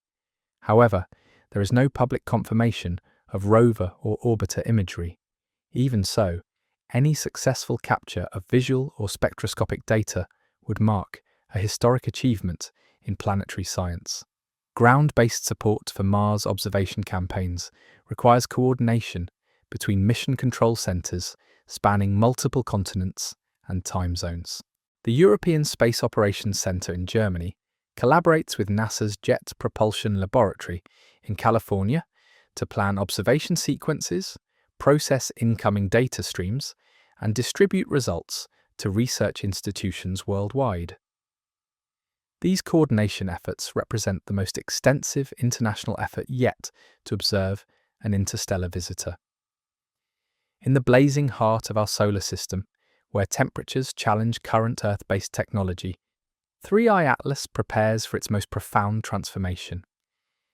However, there is no public confirmation of rover or orbiter imagery. Even so, any successful capture of visual or spectroscopic data would mark a historic achievement in planetary science. Ground-based support for Mars observation campaigns requires coordination between mission control centers spanning multiple continents and time zones. The European Space Operations Center in Germany collaborates with NASA's Jet Propulsion Laboratory in California to plan observation sequences, process incoming data streams, and distribute results to research institutions worldwide. These coordination efforts represent the most extensive international effort yet to observe an interstellar visitor. In the blazing heart of our solar system, where temperatures challenge current Earth-based technology, 3IATLAS prepares for its most profound transformation.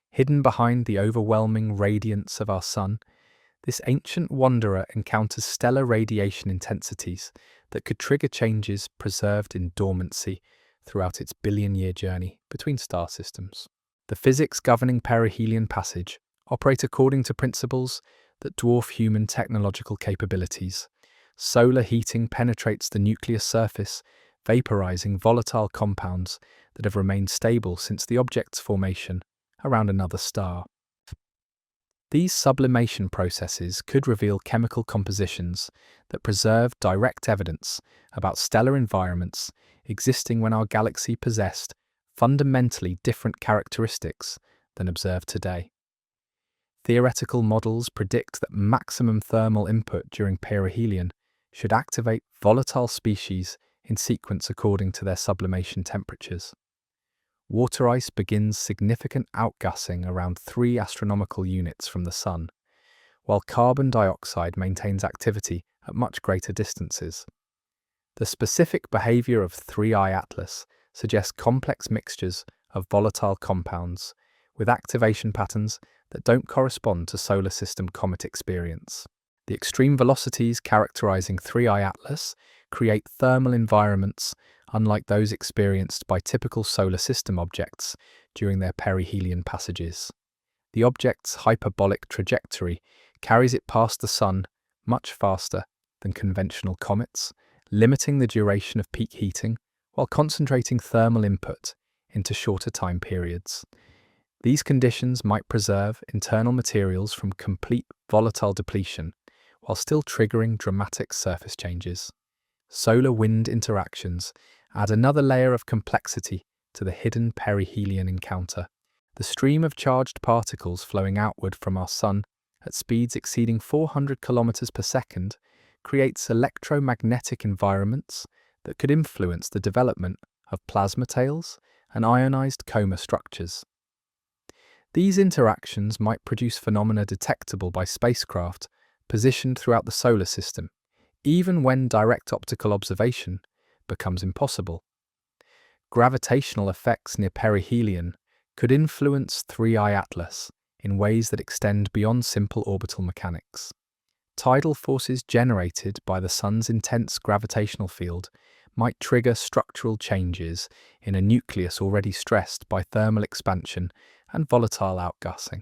Hidden behind the overwhelming radiance of our Sun, this ancient wanderer encounters stellar radiation intensities that could trigger changes preserved in dormancy throughout its billion-year journey between star systems. The physics governing perihelion passage operate according to principles that dwarf human technological capabilities. Solar heating penetrates the nucleus surface, vaporizing volatile compounds that have remained stable since the object's formation around another star. These sublimation processes could reveal chemical compositions that preserve direct evidence about stellar environments existing when our galaxy possessed fundamentally different characteristics than observed today. Theoretical models predict that maximum thermal input during perihelion should activate volatile species in sequence according to their sublimation temperatures. Water ice begins significant outgassing around 3 astronomical units from the Sun, while carbon dioxide maintains activity at much greater distances. The specific behavior of 3IATLAS suggests complex mixtures of volatile compounds with activation patterns that don't correspond to solar system comet experience. The extreme velocities characterizing 3IATLAS create thermal environments unlike those experienced by typical solar system objects during their perihelion passages. The object's hyperbolic trajectory carries it past the Sun much faster than conventional comets, limiting the duration of peak heating while concentrating thermal input into shorter time periods. These conditions might preserve internal materials from complete volatile depletion while still triggering dramatic surface changes. Solar-wind interactions add another layer of complexity to the hidden perihelion encounter. The stream of charged particles flowing outward from our Sun at speeds exceeding 400 kilometers per second creates electromagnetic environments that could influence the development of plasma tails and ionized coma structures. These interactions might produce phenomena detectable by spacecraft positioned throughout the solar system, even when direct optical observation becomes impossible. Gravitational effects near perihelion could influence 3IATLAS in ways that extend beyond simple orbital mechanics. Tidal forces generated by the Sun's intense gravitational field might trigger structural changes in a nucleus already stressed by thermal expansion and volatile outgassing.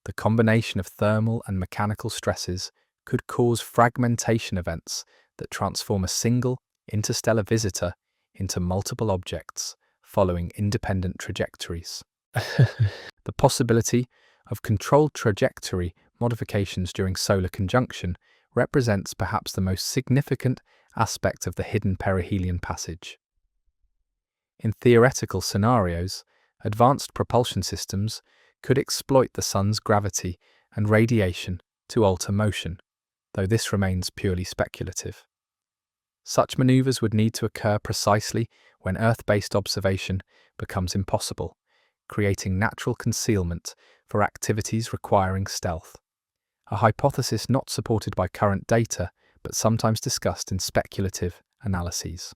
The combination of thermal and mechanical stresses could cause fragmentation events that transform a single interstellar visitor into multiple objects following independent trajectories. The possibility of controlled trajectory modifications during solar conjunction represents perhaps the most significant aspect of the hidden perihelion passage. In theoretical scenarios, advanced propulsion systems could exploit the Sun's gravity and radiation to alter motion, though this remains purely speculative. Such maneuvers would need to occur precisely when Earth-based observation becomes impossible, creating natural concealment for activities requiring stealth. A hypothesis not supported by current data, but sometimes discussed in speculative analyses.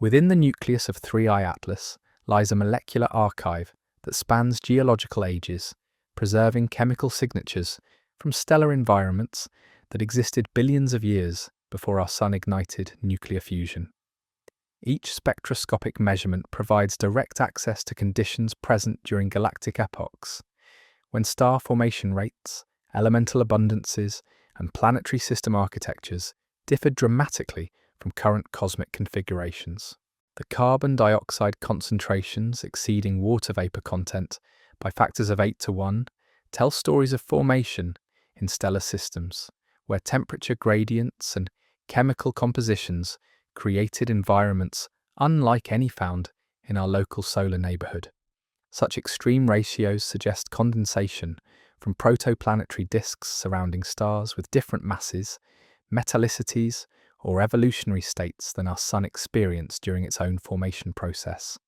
Within the nucleus of 3IATLAS lies a molecular archive that spans geological ages, preserving chemical signatures from stellar environments that existed billions of years before our Sun ignited nuclear fusion. Each spectroscopic measurement provides direct access to conditions present during galactic epochs, when star formation rates, elemental abundances, and planetary system architectures differed dramatically from current cosmic configurations. The carbon dioxide concentrations exceeding water vapor content by factors of 8 to 1 tell stories of formation in stellar systems, where temperature gradients and chemical compositions created environments unlike any found in our local solar neighborhood. Such extreme ratios suggest condensation from protoplanetary disks surrounding stars with different masses, metallicities, or evolutionary states than our Sun experienced during its own formation process.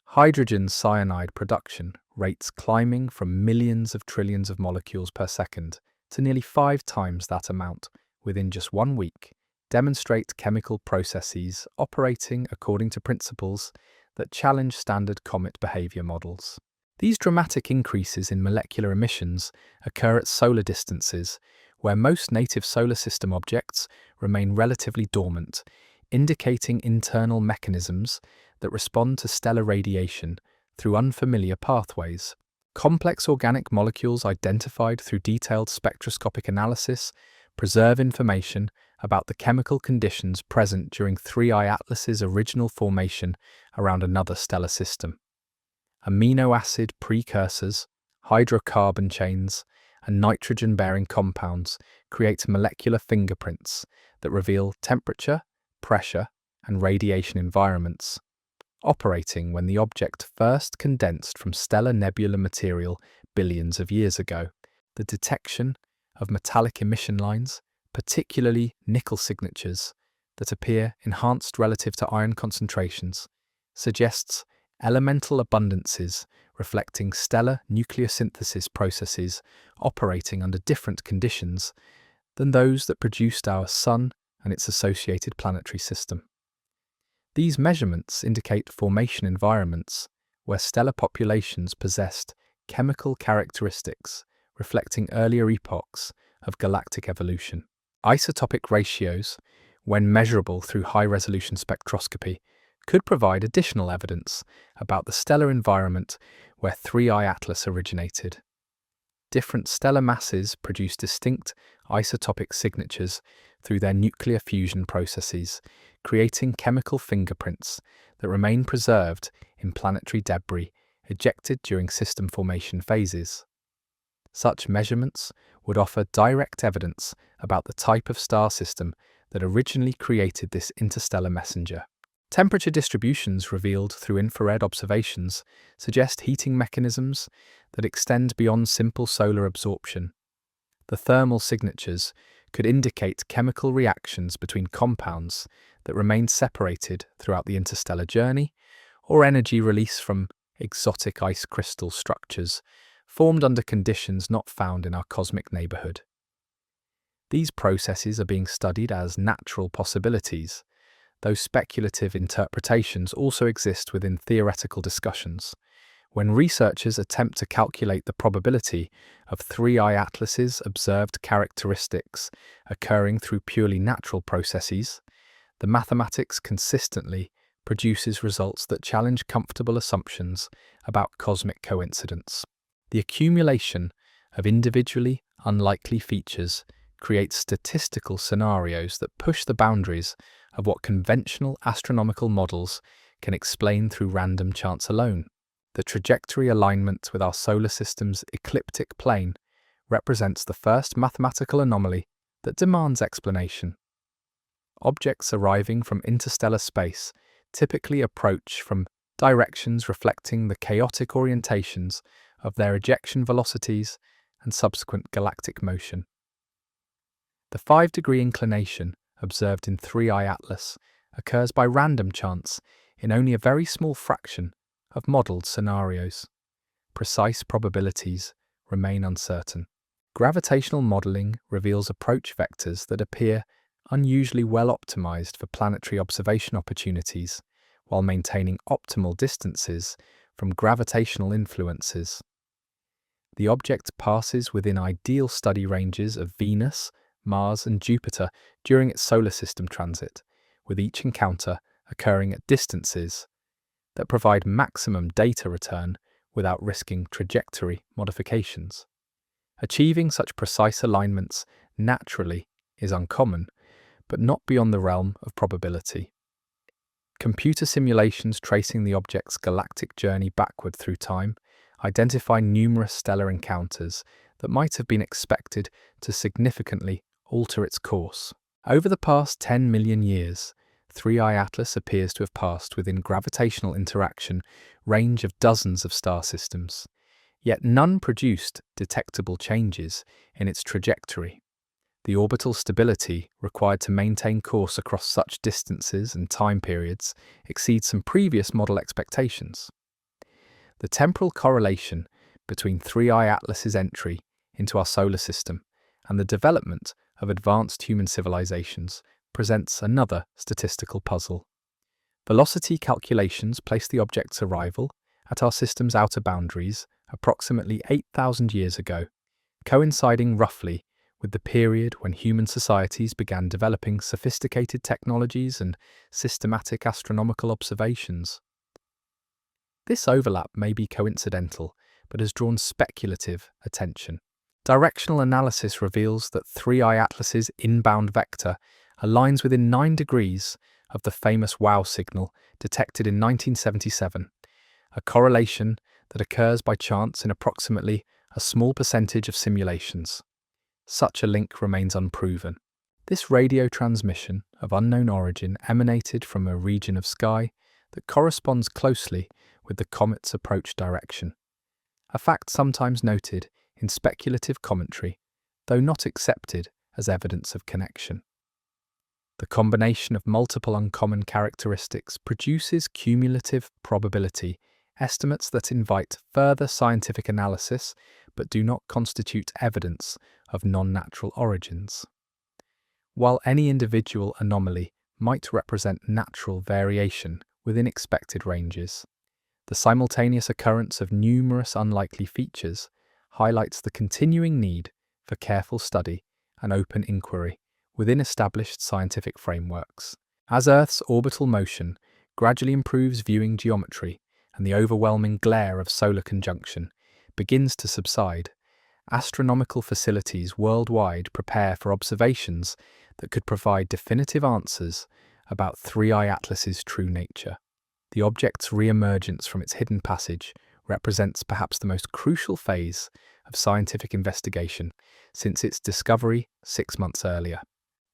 Hydrogen cyanide production rates climbing from millions of trillions of molecules per second to nearly 5 times that amount within just 1 week demonstrate chemical processes operating according to principles that challenge standard comet behavior models. These dramatic increases in molecular emissions occur at solar distances, where most native solar system objects remain relatively dormant, indicating internal mechanisms that respond to stellar radiation through unfamiliar pathways. Complex organic molecules identified through detailed spectroscopic analysis preserve information about the chemical conditions present during 3IATLAS's original formation around another stellar system. Amino acid precursors, hydrocarbon chains, and nitrogen-bearing compounds create molecular fingerprints that reveal temperature, pressure, and radiation environments, operating when the object first condensed from stellar nebular material billions of years ago. The detection of metallic emission lines, particularly nickel signatures that appear enhanced relative to iron concentrations, suggests elemental abundances reflecting stellar nucleosynthesis processes operating under different conditions than those that produced our Sun and its associated planetary system. These measurements indicate formation environments where stellar populations possessed chemical characteristics reflecting earlier epochs of galactic evolution. Isotopic ratios, when measurable through high-resolution spectroscopy, could provide additional evidence about the stellar environment where 3I-ATLAS originated. Different stellar masses produce distinct isotopic signatures through their nuclear fusion processes, creating chemical fingerprints that remain preserved in planetary debris ejected during system formation phases. Such measurements would offer direct evidence about the type of star system that originally created this interstellar messenger. Temperature distributions revealed through infrared observations suggest heating mechanisms that extend beyond simple solar absorption. The thermal signatures could indicate chemical reactions between compounds that remained separated throughout the interstellar journey, or energy release from exotic ice crystal structures formed under conditions not found in our cosmic neighborhood. These processes are being studied as natural possibilities, though speculative interpretations also exist within theoretical discussions. When researchers attempt to calculate the probability of 3I-ATLAS's observed characteristics occurring through purely natural processes, the mathematics consistently produces results that challenge comfortable assumptions about cosmic coincidence. The accumulation of individually unlikely features creates statistical scenarios that push the boundaries of what conventional astronomical models can explain through random chance alone. The trajectory alignment with our solar system's ecliptic plane represents the first mathematical anomaly that demands explanation. Objects arriving from interstellar space typically approach from directions reflecting the chaotic orientations of their ejection velocities and subsequent galactic motion. The 5-degree inclination observed in 3I-ATLAS occurs by random chance in only a very small fraction of modelled scenarios. Precise probabilities remain uncertain. Gravitational modelling reveals approach vectors that appear unusually well optimized for planetary observation opportunities, while maintaining optimal distances from gravitational influences. The object passes within ideal study ranges of Venus, Mars, and Jupiter during its solar system transit, with each encounter occurring at distances that provide maximum data return without risking trajectory modifications. Achieving such precise alignments naturally is uncommon, but not beyond the realm of probability. Computer simulations tracing the object's galactic journey backward through time identify numerous stellar encounters that might have been expected to significantly alter its course. Over the past 10 million years, 3I-ATLAS appears to have passed within gravitational interaction range of dozens of star systems, yet none produced detectable changes in its trajectory. The orbital stability required to maintain course across such distances and time periods exceeds some previous model expectations. The temporal correlation between 3I-ATLAS's entry into our solar system and the development of advanced human civilizations presents another statistical puzzle. Velocity calculations place the object's arrival at our system's outer boundaries approximately 8,000 years ago, coinciding roughly with the period when human societies began developing sophisticated technologies and systematic astronomical observations. This overlap may be coincidental, but has drawn speculative attention. Directional analysis reveals that 3I-ATLAS's inbound vector aligns within 9 degrees of the famous WOW signal detected in 1977, a correlation that occurs by chance in approximately a small percentage of simulations. Such a link remains unproven. This radio transmission of unknown origin emanated from a region of sky that corresponds closely with the comet's approach direction, a fact sometimes noted in speculative commentary, though not accepted as evidence of connection. The combination of multiple uncommon characteristics produces cumulative probability estimates that invite further scientific analysis but do not constitute evidence of non-natural origins. While any individual anomaly might represent natural variation within expected ranges, the simultaneous occurrence of numerous unlikely features highlights the continuing need for careful study and open inquiry within established scientific frameworks. As Earth's orbital motion gradually improves viewing geometry and the overwhelming glare of solar conjunction begins to subside, astronomical facilities worldwide prepare for observations that could provide definitive answers about 3I-ATLAS's true nature. The object's re-emergence from its hidden passage represents perhaps the most crucial phase of scientific investigation since its discovery 6 months earlier.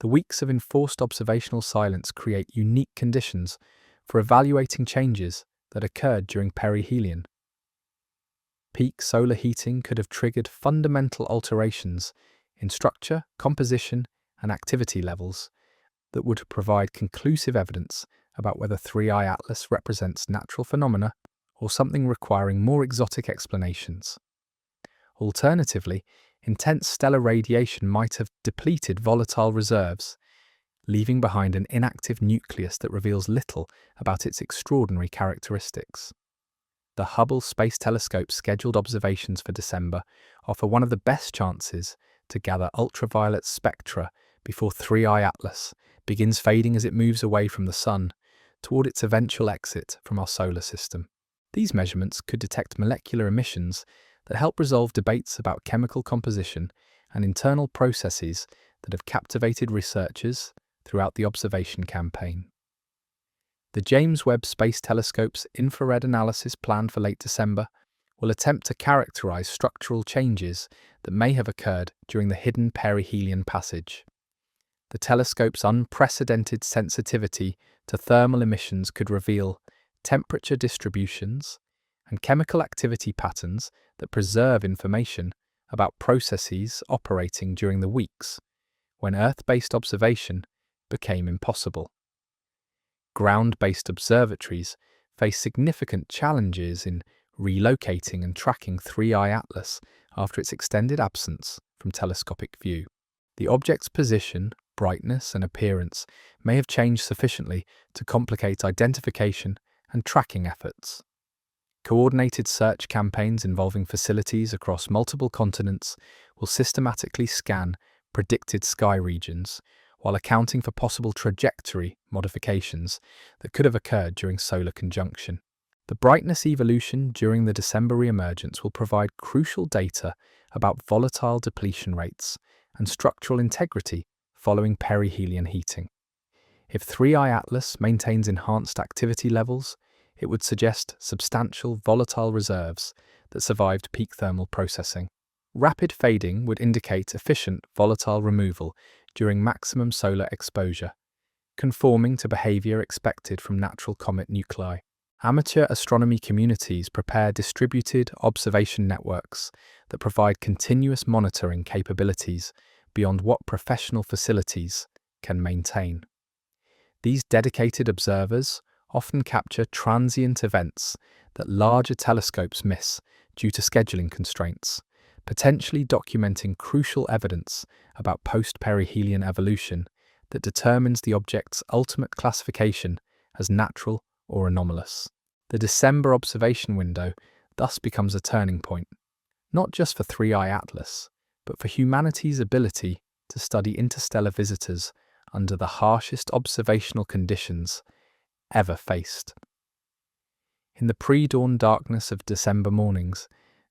The weeks of enforced observational silence create unique conditions for evaluating changes that occurred during perihelion. Peak solar heating could have triggered fundamental alterations in structure, composition, and activity levels that would provide conclusive evidence about whether 3I-ATLAS represents natural phenomena or something requiring more exotic explanations. Alternatively, intense stellar radiation might have depleted volatile reserves, leaving behind an inactive nucleus that reveals little about its extraordinary characteristics. The Hubble Space Telescope's scheduled observations for December offer one of the best chances to gather ultraviolet spectra before 3I-ATLAS begins fading as it moves away from the Sun toward its eventual exit from our solar system. These measurements could detect molecular emissions that help resolve debates about chemical composition and internal processes that have captivated researchers throughout the observation campaign. The James Webb Space Telescope's infrared analysis planned for late December will attempt to characterize structural changes that may have occurred during the hidden perihelion passage. The telescope's unprecedented sensitivity to thermal emissions could reveal temperature distributions and chemical activity patterns that preserve information about processes operating during the weeks when Earth-based observation became impossible. Ground-based observatories face significant challenges in relocating and tracking 3I-ATLAS after its extended absence from telescopic view. The object's position, brightness, and appearance may have changed sufficiently to complicate identification and tracking efforts. Coordinated search campaigns involving facilities across multiple continents will systematically scan predicted sky regions while accounting for possible trajectory modifications that could have occurred during solar conjunction. The brightness evolution during the December re-emergence will provide crucial data about volatile depletion rates and structural integrity following perihelion heating. If 3I-ATLAS maintains enhanced activity levels, it would suggest substantial volatile reserves that survived peak thermal processing. Rapid fading would indicate efficient volatile removal during maximum solar exposure, conforming to behavior expected from natural comet nuclei. Amateur astronomy communities prepare distributed observation networks that provide continuous monitoring capabilities beyond what professional facilities can maintain. These dedicated observers often capture transient events that larger telescopes miss due to scheduling constraints, potentially documenting crucial evidence about post-perihelion evolution that determines the object's ultimate classification as natural or anomalous. The December observation window thus becomes a turning point, not just for 3I-ATLAS, but for humanity's ability to study interstellar visitors under the harshest observational conditions ever faced. In the pre-dawn darkness of December mornings,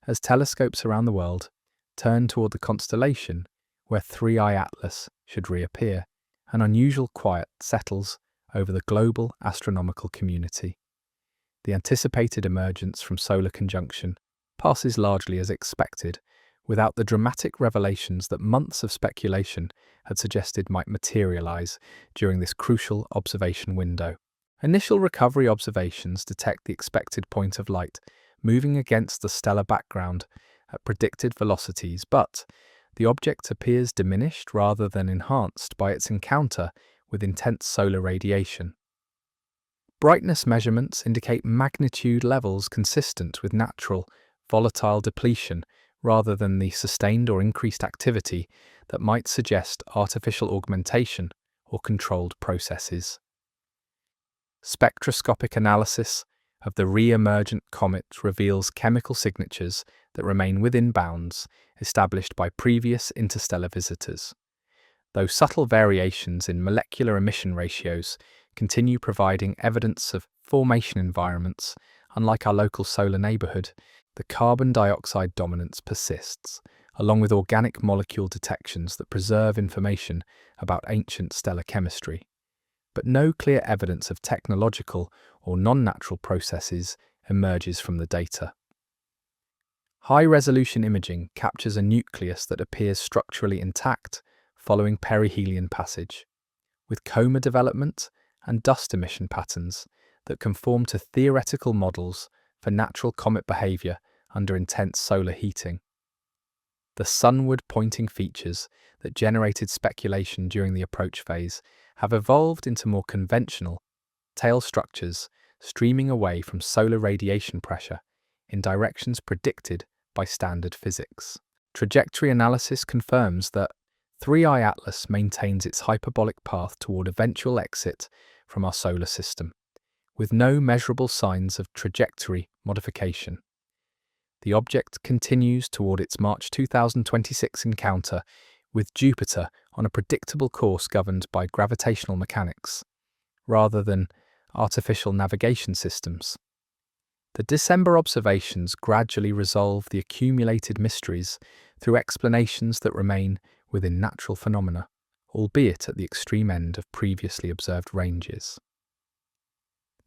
as telescopes around the world turn toward the constellation where 3I-ATLAS should reappear, an unusual quiet settles over the global astronomical community. The anticipated emergence from solar conjunction passes largely as expected, without the dramatic revelations that months of speculation had suggested might materialize during this crucial observation window. Initial recovery observations detect the expected point of light moving against the stellar background at predicted velocities, but the object appears diminished rather than enhanced by its encounter with intense solar radiation. Brightness measurements indicate magnitude levels consistent with natural, volatile depletion rather than the sustained or increased activity that might suggest artificial augmentation or controlled processes. Spectroscopic analysis of the re-emergent comet reveals chemical signatures that remain within bounds established by previous interstellar visitors. though subtle variations in molecular emission ratios continue providing evidence of formation environments. Unlike our local solar neighbourhood, the carbon dioxide dominance persists, along with organic molecule detections that preserve information about ancient stellar chemistry. But no clear evidence of technological or non-natural processes emerges from the data. High-resolution imaging captures a nucleus that appears structurally intact following perihelion passage, with coma development and dust emission patterns that conform to theoretical models for natural comet behaviour under intense solar heating. The sunward-pointing features that generated speculation during the approach phase have evolved into more conventional tail structures streaming away from solar radiation pressure in directions predicted by standard physics. Trajectory analysis confirms that 3IATLAS maintains its hyperbolic path toward eventual exit from our solar system, with no measurable signs of trajectory modification. The object continues toward its March 2026 encounter with Jupiter on a predictable course governed by gravitational mechanics, rather than artificial navigation systems. The December observations gradually resolve the accumulated mysteries through explanations that remain within natural phenomena, albeit at the extreme end of previously observed ranges.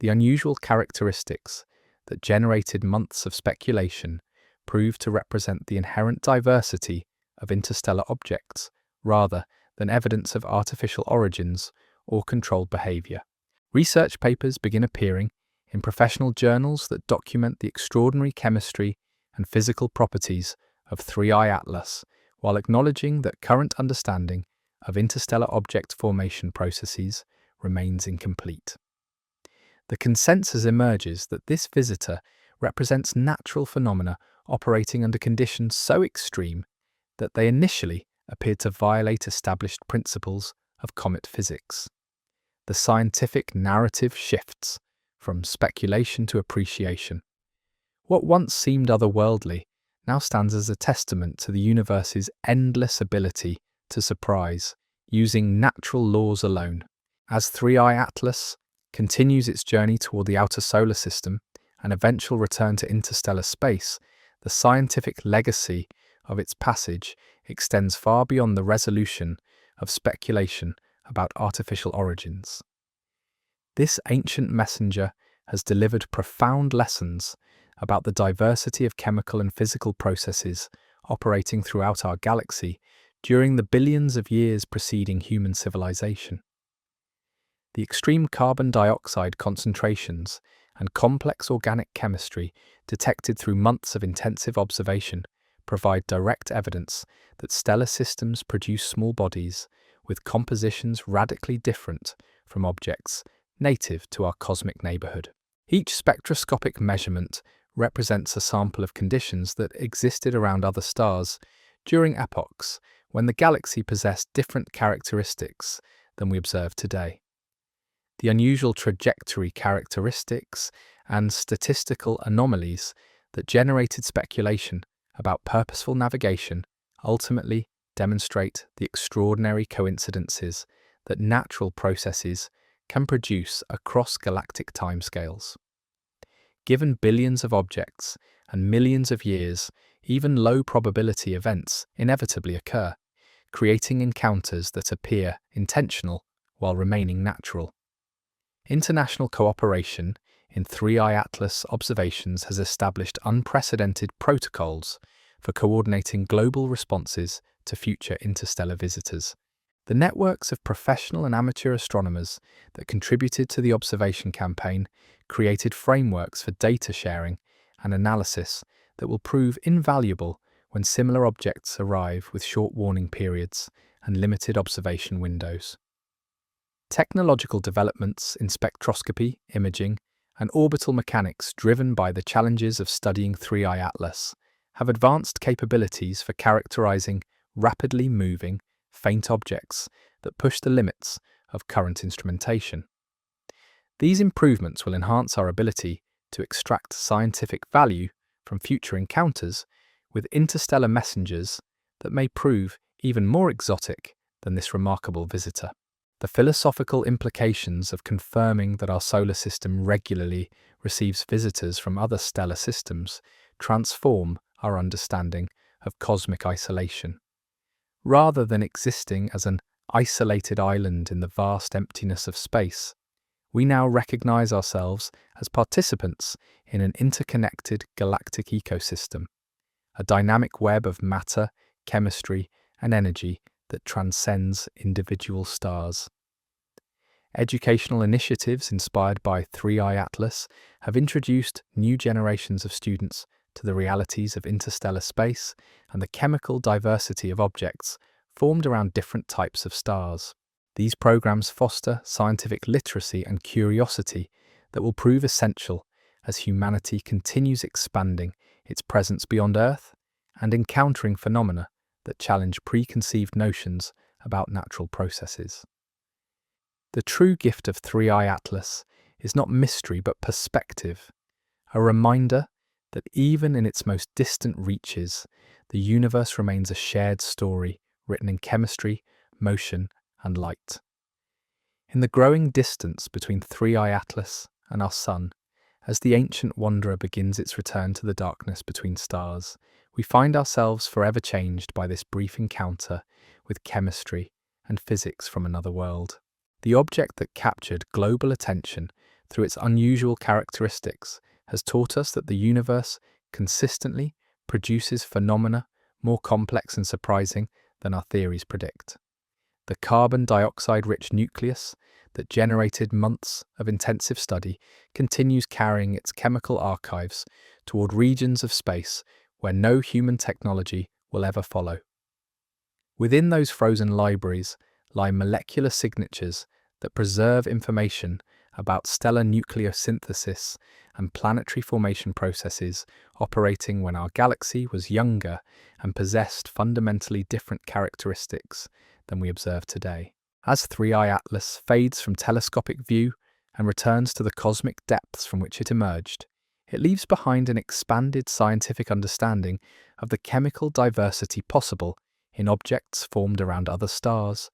The unusual characteristics that generated months of speculation prove to represent the inherent diversity of interstellar objects rather than evidence of artificial origins or controlled behaviour. Research papers begin appearing in professional journals that document the extraordinary chemistry and physical properties of 3IATLAS, while acknowledging that current understanding of interstellar object formation processes remains incomplete. The consensus emerges that this visitor represents natural phenomena operating under conditions so extreme that they initially appeared to violate established principles of comet physics. The scientific narrative shifts from speculation to appreciation. What once seemed otherworldly now stands as a testament to the universe's endless ability to surprise, using natural laws alone. As 3IATLAS continues its journey toward the outer solar system and eventual return to interstellar space, the scientific legacy of its passage extends far beyond the resolution of speculation about artificial origins. This ancient messenger has delivered profound lessons about the diversity of chemical and physical processes operating throughout our galaxy during the billions of years preceding human civilization. The extreme carbon dioxide concentrations and complex organic chemistry detected through months of intensive observation provide direct evidence that stellar systems produce small bodies with compositions radically different from objects native to our cosmic neighbourhood. Each spectroscopic measurement represents a sample of conditions that existed around other stars during epochs when the galaxy possessed different characteristics than we observe today. The unusual trajectory characteristics and statistical anomalies that generated speculation about purposeful navigation ultimately demonstrate the extraordinary coincidences that natural processes can produce across galactic timescales. Given billions of objects and millions of years, even low-probability events inevitably occur, creating encounters that appear intentional while remaining natural. International cooperation in 3IATLAS observations has established unprecedented protocols for coordinating global responses to future interstellar visitors. The networks of professional and amateur astronomers that contributed to the observation campaign created frameworks for data sharing and analysis that will prove invaluable when similar objects arrive with short warning periods and limited observation windows. Technological developments in spectroscopy, imaging, and orbital mechanics driven by the challenges of studying 3IATLAS have advanced capabilities for characterizing rapidly moving, faint objects that push the limits of current instrumentation. These improvements will enhance our ability to extract scientific value from future encounters with interstellar messengers that may prove even more exotic than this remarkable visitor. The philosophical implications of confirming that our solar system regularly receives visitors from other stellar systems transform our understanding of cosmic isolation. Rather than existing as an isolated island in the vast emptiness of space, we now recognize ourselves as participants in an interconnected galactic ecosystem, a dynamic web of matter, chemistry, and energy that transcends individual stars. Educational initiatives inspired by 3IATLAS have introduced new generations of students to the realities of interstellar space and the chemical diversity of objects formed around different types of stars. These programs foster scientific literacy and curiosity that will prove essential as humanity continues expanding its presence beyond Earth and encountering phenomena that challenge preconceived notions about natural processes. The true gift of 3IATLAS is not mystery but perspective, a reminder that even in its most distant reaches, the universe remains a shared story written in chemistry, motion, and light. In the growing distance between 3IATLAS and our Sun, as the ancient wanderer begins its return to the darkness between stars, we find ourselves forever changed by this brief encounter with chemistry and physics from another world. The object that captured global attention through its unusual characteristics has taught us that the universe consistently produces phenomena more complex and surprising than our theories predict. The carbon dioxide-rich nucleus that generated months of intensive study continues carrying its chemical archives toward regions of space where no human technology will ever follow. Within those frozen libraries lie molecular signatures that preserve information about stellar nucleosynthesis and planetary formation processes operating when our galaxy was younger and possessed fundamentally different characteristics than we observe today. As 3IATLAS fades from telescopic view and returns to the cosmic depths from which it emerged, it leaves behind an expanded scientific understanding of the chemical diversity possible in objects formed around other stars.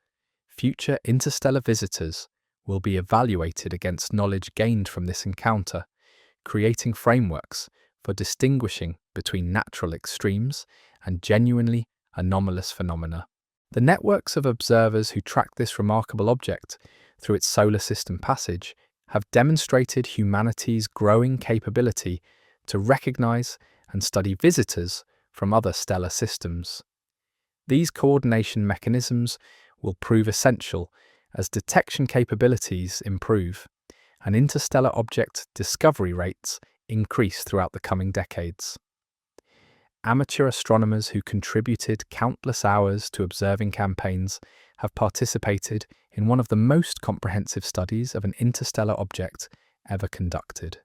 Future interstellar visitors will be evaluated against knowledge gained from this encounter, creating frameworks for distinguishing between natural extremes and genuinely anomalous phenomena. The networks of observers who track this remarkable object through its solar system passage have demonstrated humanity's growing capability to recognize and study visitors from other stellar systems. These coordination mechanisms will prove essential as detection capabilities improve and interstellar object discovery rates increase throughout the coming decades. Amateur astronomers who contributed countless hours to observing campaigns have participated in one of the most comprehensive studies of an interstellar object ever conducted.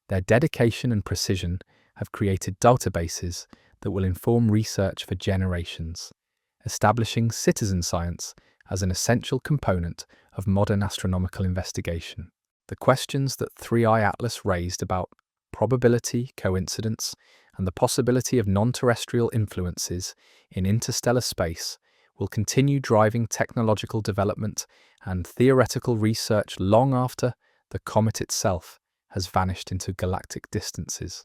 Their dedication and precision have created databases that will inform research for generations, establishing citizen science as an essential component of modern astronomical investigation. The questions that 3IATLAS raised about probability, coincidence, and the possibility of non-terrestrial influences in interstellar space will continue driving technological development and theoretical research long after the comet itself has vanished into galactic distances.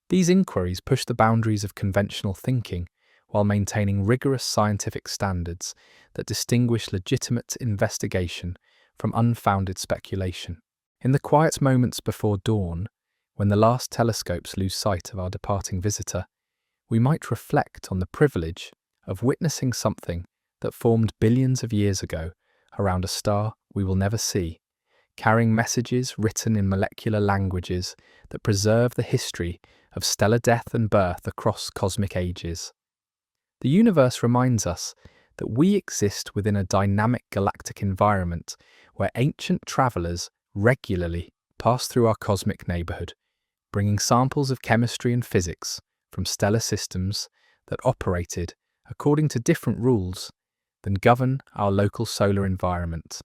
These inquiries push the boundaries of conventional thinking while maintaining rigorous scientific standards that distinguish legitimate investigation from unfounded speculation. In the quiet moments before dawn, when the last telescopes lose sight of our departing visitor, we might reflect on the privilege of witnessing something that formed billions of years ago around a star we will never see, carrying messages written in molecular languages that preserve the history of stellar death and birth across cosmic ages. The universe reminds us that we exist within a dynamic galactic environment where ancient travelers regularly pass through our cosmic neighborhood, bringing samples of chemistry and physics from stellar systems that operated according to different rules than govern our local solar environment.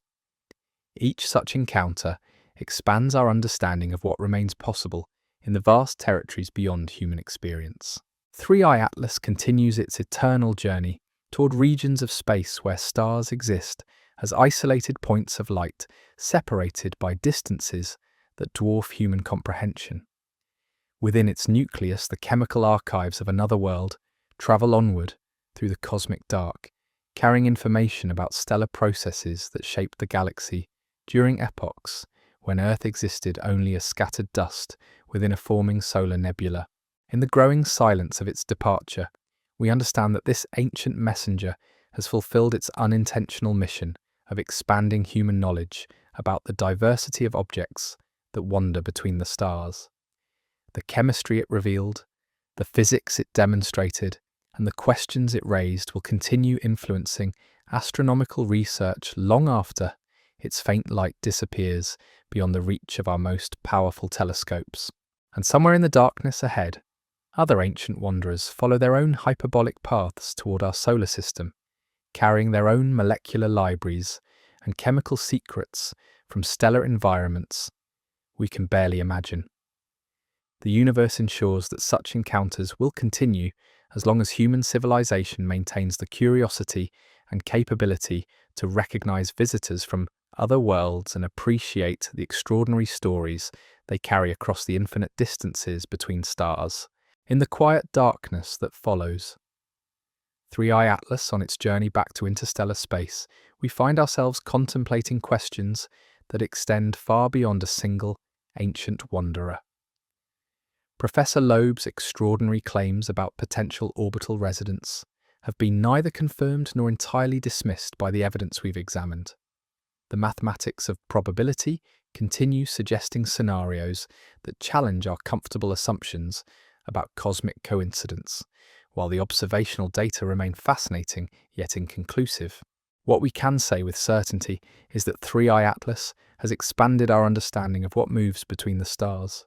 Each such encounter expands our understanding of what remains possible in the vast territories beyond human experience. 3IATLAS continues its eternal journey toward regions of space where stars exist as isolated points of light separated by distances that dwarf human comprehension. Within its nucleus, the chemical archives of another world travel onward through the cosmic dark, carrying information about stellar processes that shaped the galaxy during epochs when Earth existed only as scattered dust within a forming solar nebula. In the growing silence of its departure, we understand that this ancient messenger has fulfilled its unintentional mission of expanding human knowledge about the diversity of objects that wander between the stars. The chemistry it revealed, the physics it demonstrated, and the questions it raised will continue influencing astronomical research long after its faint light disappears beyond the reach of our most powerful telescopes. And somewhere in the darkness ahead, other ancient wanderers follow their own hyperbolic paths toward our solar system, carrying their own molecular libraries and chemical secrets from stellar environments we can barely imagine. The universe ensures that such encounters will continue as long as human civilization maintains the curiosity and capability to recognize visitors from other worlds and appreciate the extraordinary stories they carry across the infinite distances between stars. In the quiet darkness that follows 3IATLAS on its journey back to interstellar space, we find ourselves contemplating questions that extend far beyond a single ancient wanderer. Professor Loeb's extraordinary claims about potential orbital residence have been neither confirmed nor entirely dismissed by the evidence we've examined. The mathematics of probability continue suggesting scenarios that challenge our comfortable assumptions about cosmic coincidence, while the observational data remain fascinating yet inconclusive. What we can say with certainty is that 3IATLAS has expanded our understanding of what moves between the stars.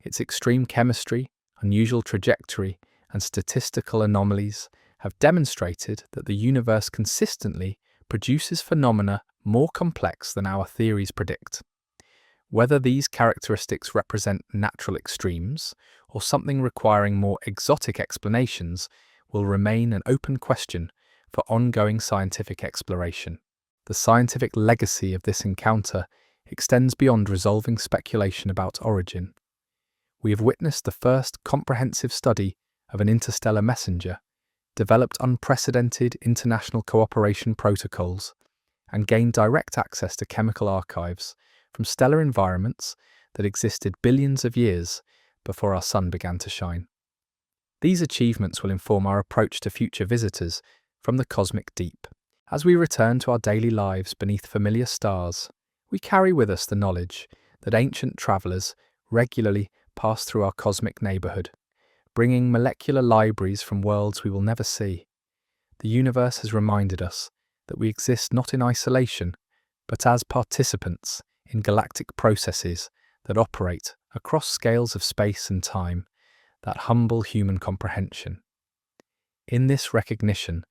Its extreme chemistry, unusual trajectory, and statistical anomalies have demonstrated that the universe consistently produces phenomena more complex than our theories predict. Whether these characteristics represent natural extremes or something requiring more exotic explanations will remain an open question for ongoing scientific exploration. The scientific legacy of this encounter extends beyond resolving speculation about origin. We have witnessed the first comprehensive study of an interstellar messenger, developed unprecedented international cooperation protocols, and gained direct access to chemical archives from stellar environments that existed billions of years before our sun began to shine. These achievements will inform our approach to future visitors from the cosmic deep. As we return to our daily lives beneath familiar stars, we carry with us the knowledge that ancient travelers regularly pass through our cosmic neighborhood, bringing molecular libraries from worlds we will never see. The universe has reminded us that we exist not in isolation, but as participants in galactic processes that operate across scales of space and time that humble human comprehension. In this recognition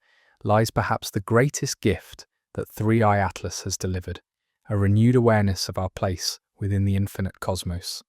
lies perhaps the greatest gift that 3IATLAS has delivered, a renewed awareness of our place within the infinite cosmos.